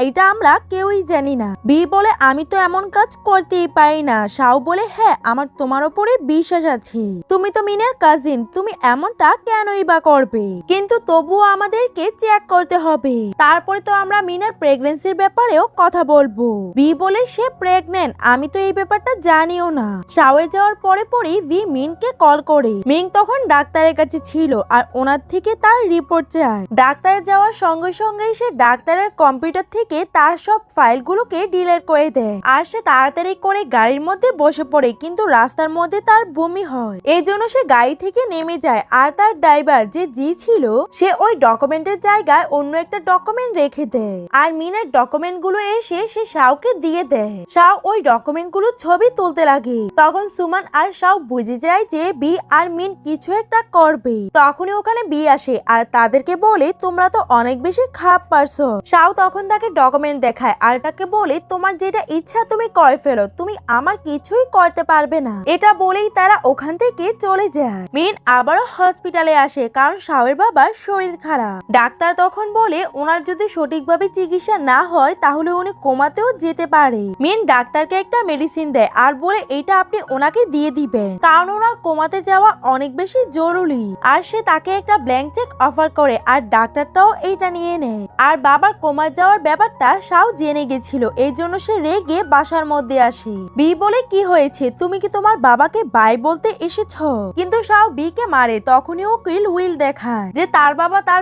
এটা আমরা কেউই জানি না। বি বলে আমি তো এমন কাজ করতেই পারি না। শাও বলে হ্যাঁ আমার তোমার উপরে বিশ্বাস আছে, তুমি তো মিনের কাজিন, তুমি এমনটা কেনই বা করবে? কিন্তু তবুও আমাদেরকে চেক করতে হবে। তারপরে তো আমরা মিনের প্রেগন্যান্সির ব্যাপারেও কথা বলবো। বি বলে সে প্রেগনেন্ট, আমি তো এই ব্যাপারটা জানিও না। শাওয়ার যাওয়ার পরে ভি মিনকে কল করে। মিং তখন ডাক্তারের কাছে ছিল আর ওনার থেকে তার রিপোর্ট চায়। ডাক্তার যাওয়ার সঙ্গে সঙ্গে সে ডাক্তারের কম্পিউটার থেকে তার সব ফাইলগুলোকে ডিলিট করে দেয় আর সে তাড়াতাড়ি করে গাড়ির মধ্যে বসে পড়ে কিন্তু রাস্তার মধ্যে তার বমি হয়। এই জন্য সে গাড়ি থেকে নেমে যায় আর তার ড্রাইভার যে জি ছিল সে ওই ডকুমেন্টের জায়গায় অন্য একটা ডকুমেন্ট রেখে দেয় আর মিনের ডকুমেন্ট গুলো এসে সে শাওকে দিয়ে দেয়। শাও ওই ডকুমেন্ট গুলো ছবি তুলতে লাগে। তখন সুমান আর শাও বুঝে যায় যে বি আর মিন কিছু একটা করবে। তখনই ওখানে বি আসে আর তাদেরকে বলে তোমরা তো অনেক বেশি খারাপ পারছো। শাও তখন তাকে ডকুমেন্ট দেখায় আর তাকে বলে তোমার যেটা ইচ্ছা তুমি করে ফেলো, তুমি আমার কিছুই করতে পারবে না। এটা বলেই তারা ওখান থেকে চলে যায়। মিন আবারও হসপিটালে আসে কারণ শাওয়ের বাবার শরীর খারাপ। ডাক্তার তখন বলে ওনার যদি সঠিকভাবে চিকিৎসা না হয় তাহলে উনি কোমাতেও যেতে পারে। মিন ডাক্তারকে একটা মেডিসিন দেয় আর বলে এটা আপনি ওনাকে দিয়ে দিবেন কারণ ওনার কোমাতে যাওয়া অনেক বেশি জরুরি। আর সে তাকে একটা ব্ল্যাঙ্ক চেক অফার করে আর ডাক্তারটাও এইটা নিয়ে নেয়। আর বাবার কোমার যাওয়ার ব্যাপারটা শাও জেনে গেছিল, এই জন্য সে রেগে বাসার মধ্যে আসে। বি বলে কি হয়েছে, তুমি কি তোমার বাবাকে বাই বলতে এসেছ? কিন্তু শাও বি কে মারে। তখনই উকিল উইল দেখায় যে তার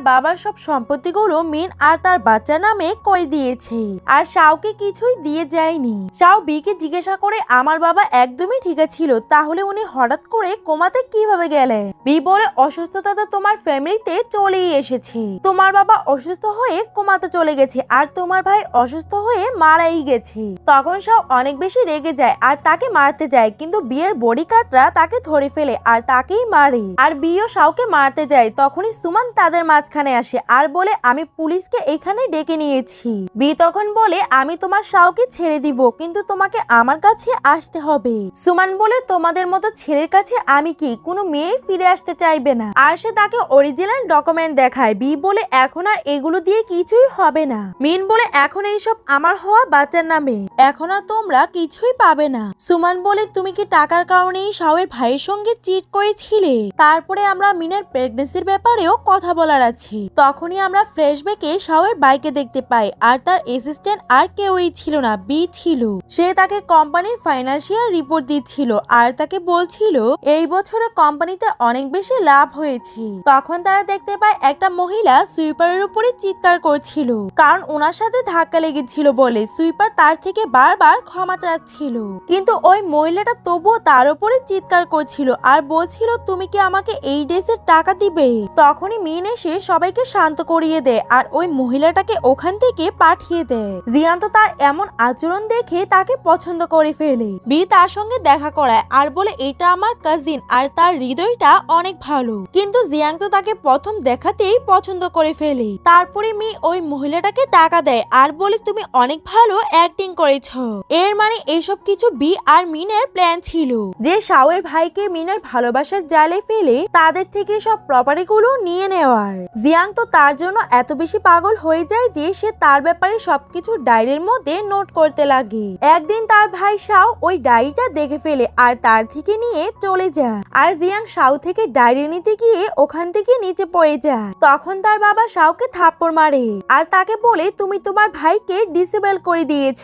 বাবার সব সম্পত্তিগুলো মিন আর তার বাচ্চা নামে করে দিয়েছে আর শাওকে কিছুই দিয়ে যায়নি। শাও বি কে জিজ্ঞাসা করে আমার বাবা একদমই ঠিক ছিল, তাহলে উনি হঠাৎ করে কোমাতে কিভাবে গেলেন? বি বলে অসুস্থতা তো তোমার ফ্যামিলিতে চলেই এসেছে, তোমার বাবা অসুস্থ হয়ে কোমাতে চলে গেছে আর তোমার ভাই অসুস্থ হয়ে মারাই গেছে। তখন শাও অনেক বেশি রেগে যায় আর তাকে মারতে যায় কিন্তু বিয়ের বডিগার্ডরা তাকে ধরে ফেলে আর তাকেই মারে আর বিও শাওকে মারতে যায়। তখনই সুমান তাদের মাঝখানে আসে আর বলে আমি পুলিশকে এখানে ডেকে নিয়েছি। বি তখন বলে আমি তোমার শাওকে ছেড়ে দিব কিন্তু তোমাকে আমার কাছে আসতে হবে। সুমান বলে তোমাদের মতো ছেলের কাছে আমি কি, কোনো মেয়ে ফিরে আসতে চাইবে না। আর সে তাকে অরিজিনাল ডকুমেন্ট দেখায়। বি বলে এখন আর এগুলো দিয়ে কিছুই হবে না। মিন বলে এখন এইসব আমার হওয়া বাচ্চার নামে, এখন আর তোমরা কিছুই পাবে না। সুমান বলে তুমি কি টাকার কারণেই শাওয়ের ভাইয়ের সঙ্গে চিট করেছিলে? তারপরে আমরা মিনের প্রেগন্যান্সির ব্যাপারেও কথা বলার আছে। তখনই আমরা ফ্ল্যাশব্যাকে শাওয়ের বাইকে দেখতে পাই আর তার অ্যাসিস্ট্যান্ট আর কেউই ছিল না, বি ছিল। সে তাকে কোম্পানির ফাইন্যান্সিয়াল রিপোর্ট দিচ্ছিল আর তাকে বলছিল এই বছরে কোম্পানিতে অনেক বেশি লাভ হয়েছে। তখন তারা দেখতে পায় একটা মহিলা সুইপারের উপরে চিৎকার করছিল, কারণ ওনার সাথে ধাক্কা লেগেছিল বলে সুইপার তার থেকে বারবার ক্ষমা চাচ্ছিল। কিন্তু ওই মহিলাটা তবুও তার উপরে চিৎকার করছিল আর বলছিল তুমি কি আমাকে এই ড্রেসের টাকা দিবে। তখনই মিন এসে সবাইকে শান্ত করিয়ে দেয় আর ওই মহিলাটাকে ওখান থেকে পাঠিয়ে দেয়। জিয়ান তো তার এমন আচরণ দেখে তাকে পছন্দ করে ফেলে। বি তার সঙ্গে দেখা করায় আর বলে এটা আমার কাজিন আর তার হৃদয়টা অনেক ভালো। কিন্তু জিয়াং তো তাকে প্রথম দেখাতেই পছন্দ করে ফেলে। তারপরে মি ওই মহিলাটাকে টাকা দেয় আর বলে তুমি অনেক ভালো অ্যাক্টিং করেছ। এর মানে এইসব কিছু বি আর মিনের প্ল্যান ছিল, যে শাওয়ের ভাইকে মিনের ভালোবাসার জালে ফেলে তাদের থেকে সব প্রপার্টি গুলো নিয়ে নেওয়ার। জিয়াং তো তার জন্য এত বেশি পাগল হয়ে যায় যে সে তার ব্যাপারে সবকিছু ডায়েরির মধ্যে নোট করতে লাগে। একদিন তার ভাই শাও ওই ডায়েরিটা দেখে ফেলে আর তার থেকে নিয়ে চলে যায়। আর জিয়াং শাও থেকে ডায়েরি নিতে গিয়ে ওখান থেকে নিচে পড়ে যায়। তখন তার বাবা শাওকে থাপ্পড় মারে আর তাকে বলে তুমি তোমার ভাইকে ডিসেবল করে দিয়েছ।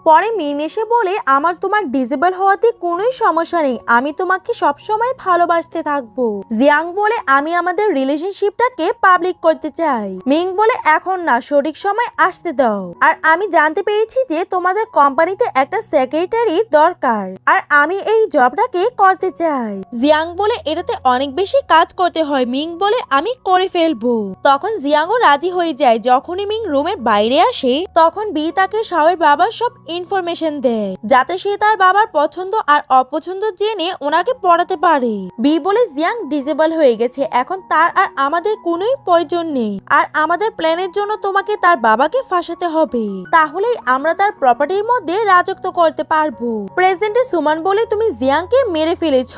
পরে মিন এসে বলে আমার তোমার ডিসেবল হওয়াতে কোনোই সমস্যা নেই, আমি তোমাকে সবসময় ভালোবাসতে থাকবো। জিয়াং বলে আমি আমাদের রিলেশনশিপটাকে পাবলিক করতে চাই। মিং বলে এখন না, সঠিক সময় আসতে দাও। আর আমি জানতে পেরেছি যে তোমাদের কোম্পানিতে একটা সেক্রেটারি দরকার আর আমি এই জবটাকে করতে চাই। জিয়াং বলে এটাতে অনেক বেশি কাজ করতে হয়। মিং বলে আমি করে ফেলবো। তখন জিয়াংও রাজি হয়ে যায়। যখনই মিং রুমের বাইরে আসে তখন বি তাকে শাওয়ের বাবার সব ইনফরমেশন দেয়, যাতে সে তার বাবার পছন্দ আর অপছন্দ জেনে ওনাকে পড়াতে পারে। বি বলে জিয়াং ডিসেবল হয়ে গেছে, এখন তার আর আমাদের কোনোই প্রয়োজন নেই আর আমাদের প্ল্যানের জন্য তোমাকে তার বাবাকে ফাঁসাতে হবে, তাহলেই আমরা তার প্রপার্টির মধ্যে রাজত্ব করতে পারবো। প্রেজেন্টে সুমান বলে তুমি জিয়াংকে মেরে ফেলেছ।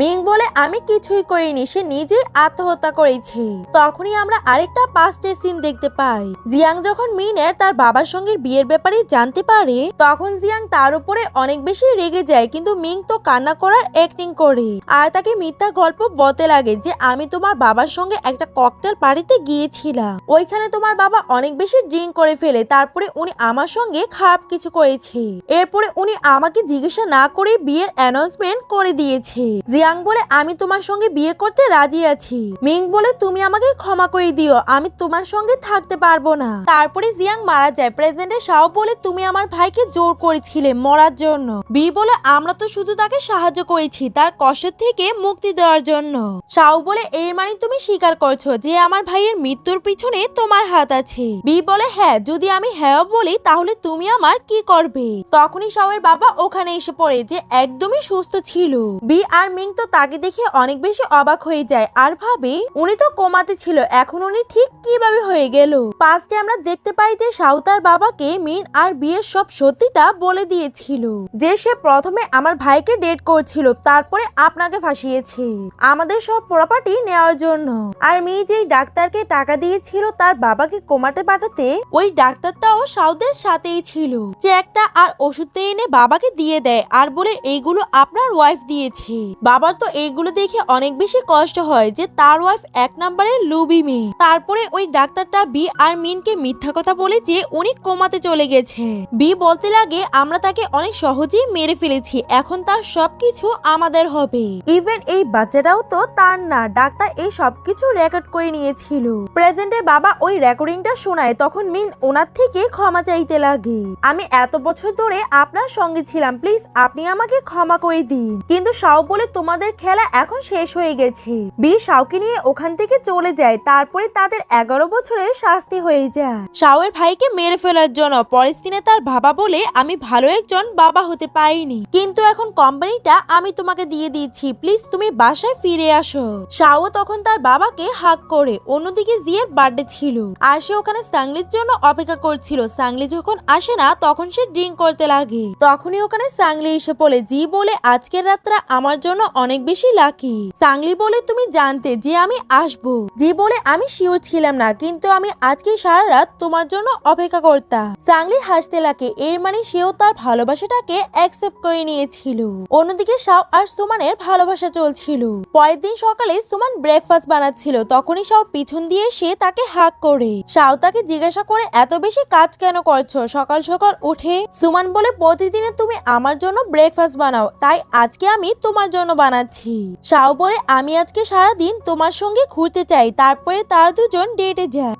মিং বলে আমি কিছুই করিনি, সে নিজে আত্মহত্যা করেছে। তখনই আমরা আরেকটা পাস্টের সিন দেখতে পাই। জিয়াং যখন মিনের তার বাবার সঙ্গে বিয়ের ব্যাপারে জানতে পারে তখন জিয়াং তার উপরে অনেক বেশি রেগে যায়, কিন্তু মিং তো কান্না করার অ্যাক্টিং করে আর তাকে মিথ্যা গল্প বলতে লাগে যে আমি তোমার বাবার সঙ্গে একটা ককটেল পার্টিতে গিয়েছিলাম, ওইখানে তোমার বাবা অনেক বেশি ড্রিঙ্ক করে ফেলে, তারপরে উনি আমার সঙ্গে খারাপ কিছু করেছে, এরপরে উনি আমাকে জিজ্ঞাসা না করে বিয়ের অ্যানাউন্সমেন্ট করে দিয়েছে। জিয়াং বলে আমি তোমার সঙ্গে বিয়ে করতে রাজি আছি। মিং বলে তুমি আমাকে ক্ষমা করে দিও, আমি তোমার সঙ্গে থাকতে পারবো না। তারপরে জিয়াং মারা যায়। প্রেজেন্টে শাও বলে তুমি আমার ভাইকে জোর করেছিলে মরার জন্য। বি বলে আমরা তো শুধু তাকে সাহায্য করেছি তার কষ্ট থেকে মুক্তি দেওয়ার জন্য। শাও বলে এর মানে তুমি স্বীকার করছো যে আমার ভাইয়ের মৃত্যুর পিছনে তোমার হাত আছে। বি বলে হ্যাঁ, যদি আমি হ্যাঁ বলি তাহলে তুমি আমার কি করবে। তখনই শাওয়ের বাবা ওখানে এসে পড়ে, যে একদমই সুস্থ ছিল। বি আর মিং তো তাকে দেখে অনেক বেশি অবাক হয়ে যায় আর ভাবে উনি তো কোমাতে ছিল, এখন উনি ঠিক কিভাবে হয়ে গেল। পাস্টে আমরা দেখতে পাই যে শাও তার বাবাকে মিন আর বিয়ের সব সত্যিটা বলে দিয়েছিল, যে সে প্রথমে আমার ভাইকে ডেট করছিল, তারপরে আপনাকে ফাঁসিয়েছে আমাদের সব প্রপার্টি নেওয়ার জন্য। আর মি যেই ডাক্তারকে টাকা দিয়েছিল তার বাবাকে কোমাতে পাঠাতে, ওই ডাক্তারটাও শাওদের সাথেই ছিল, যে একটা আর ওষুধ এনে বাবাকে দিয়ে দেয় আর বলে এইগুলো আপনার ওয়াইফ দিয়েছে। বাবার তো এইগুলো দেখে অনেক বেশি কষ্ট হয় যে তার ওয়াইফ এক নম্বরের লুবি মেয়ে। তারপরে ওই ডাক্তারটা বি আর মিনকে মিথ্যা কথা বলে যে উনি কোমাতে চলে গেছে। বি বলতে লাগে আমরা তাকে অনেক সহজেই মেরে ফেলেছি, এখন তার সবকিছু আমাদের হবে। ইভেন এই বাচ্চাটাও তো তার না, ডাক্তার এই সবকিছু রেকর্ড করে নিয়েছিল। প্রেজেন্টে বাবা ওই রেকর্ডিংটা শোনায়, তখন মিন ওনার থেকে ক্ষমা চাইতে লাগে। আমি এত বছর ধরে আপনার সঙ্গে ছিলাম, প্লিজ আপনি আমাকে ক্ষমা করে দিন। কিন্তু শাও বলে তোমাদের খেলা এখন শেষ হয়ে গেছে। বি শাওকে নিয়ে ওখান থেকে চলে যায়। তারপরে তাদের 11 বছরের শাস্তি হয়ে যায় শাওয়ের ভাইকে মেরে ফেলার জন্য। পরের দিনে তার বাবা বলে আমি ভালো একজন বাবা হতে পারিনি, কিন্তু এখন কোম্পানিটা আমি তোমাকে দিয়ে দিচ্ছি, প্লিজ তুমি বাসায় ফিরে আসো। শাও তখন তার বাবাকে হাক করে। অন্যদিকে জিয়ের বার্থডে ছিল আর সে ওখানে সাংলির জন্য অপেক্ষা করছিল। সাংলি যখন আসে না তখন সে ড্রিঙ্ক করতে লাগে। তখনই ওখানে সাংলি এসে পড়ে। জি বলে আজকের রাতটা আমার জন্য অনেক বেশি লাকি। সাংলি বলে তুমি জানতে যে আমি আসবো। জি বলে আমি শিওর ছিলাম না, কিন্তু আমি আজকে সারা রাত তোমার জন্য অপেক্ষা করতাম। সাংলি হাসতে লাগে, এর মানে সেও তার ভালোবাসাটাকে অ্যাকসেপ্ট করে নিয়েছিল। অন্যদিকে শাও আর সুমানের ভালোবাসা চলছিল। পরের দিন সকালে সুমান ব্রেকফাস্ট বানাচ্ছিল, তখনই শাও পিছন দিয়ে এসে তাকে হাক করে। শাও তাকে জিজ্ঞাসা করে এত বেশি কাজ কেন করছো সকাল সকাল উঠে। সুমান বলে প্রতিদিনে তুমি আমার জন্য ব্রেকফাস্ট বানাও, তাই আজকে আমি তোমার জন্য বানাচ্ছি। শাও বলে আমি আজকে সারাদিন তোমার সঙ্গে ঘুরতে চাই। তারপরে তারা দুজন ডেটে যায়।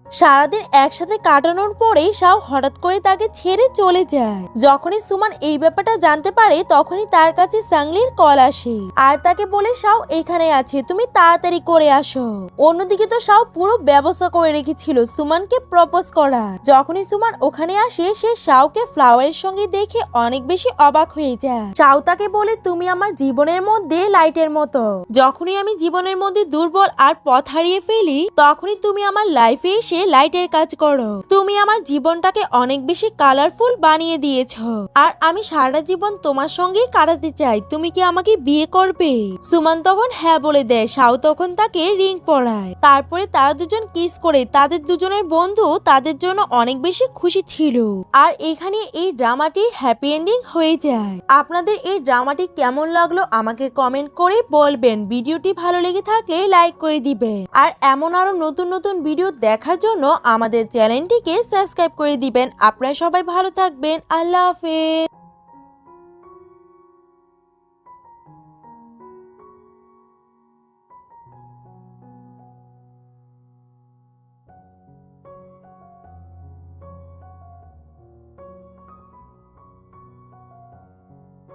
সারাদিন একসাথে কাটানোর পরেই শাও হঠাৎ করে তাকে ছেড়ে চলে যায়। যখনই সুমান এই ব্যাপারটা জানতে পারে তখনই তার কাছে সাংলির কল আসে আর তাকে বলে শাও এখানে আছে, তুমি তাড়াতাড়ি করে আসো। অন্যদিকে তো শাও পুরো ব্যবস্থা করে রেখেছিল সুমানকে প্রপোজ করার। যখনই সুমান ওখানে আসে সে শাওকে ফ্লাওয়ারের সঙ্গে দেখে অনেক বেশি অবাক হয়ে যায়। শাও তাকে বলে তুমি আমার জীবনের মধ্যে লাইটের মতো, যখনই আমি জীবনের মধ্যে দুর্বল আর পথ হারিয়ে ফেলি তখনই তুমি আমার লাইফে এসে লাইটের কাজ করো। তুমি আমার জীবনটাকে অনেক বেশি কালারফুল বানিয়ে দিয়েছো আর আমি সারা জীবন তোমার সঙ্গে কাটাতে চাই। তুমি কি আমাকে বিয়ে করবে? সুমান তখন হ্যাঁ বলে দেয়। শাও তখন তাকে রিং পরায়। তারপরে তারা দুজন কিস করে। তাদের দুজনের বন্ধু তাদের জন্য অনেক বেশি খুশি ছিল। আর এখানে এই ড্রামাটি হ্যাপি এন্ডিং হয়ে যায়। আপনাদের এই ড্রামাটি কেমন লাগলো আমাকে কমেন্ট করে বলবেন। ভিডিওটি ভালো লেগে থাকলে লাইক করে দিবেন আর এমন আরো নতুন নতুন ভিডিও দেখার জন্য আমাদের চ্যানেলটিকে সাবস্ক্রাইব করে দিবেন। আপনারা সবাই ভালো থাকবেন। আল্লাহ হাফেজ।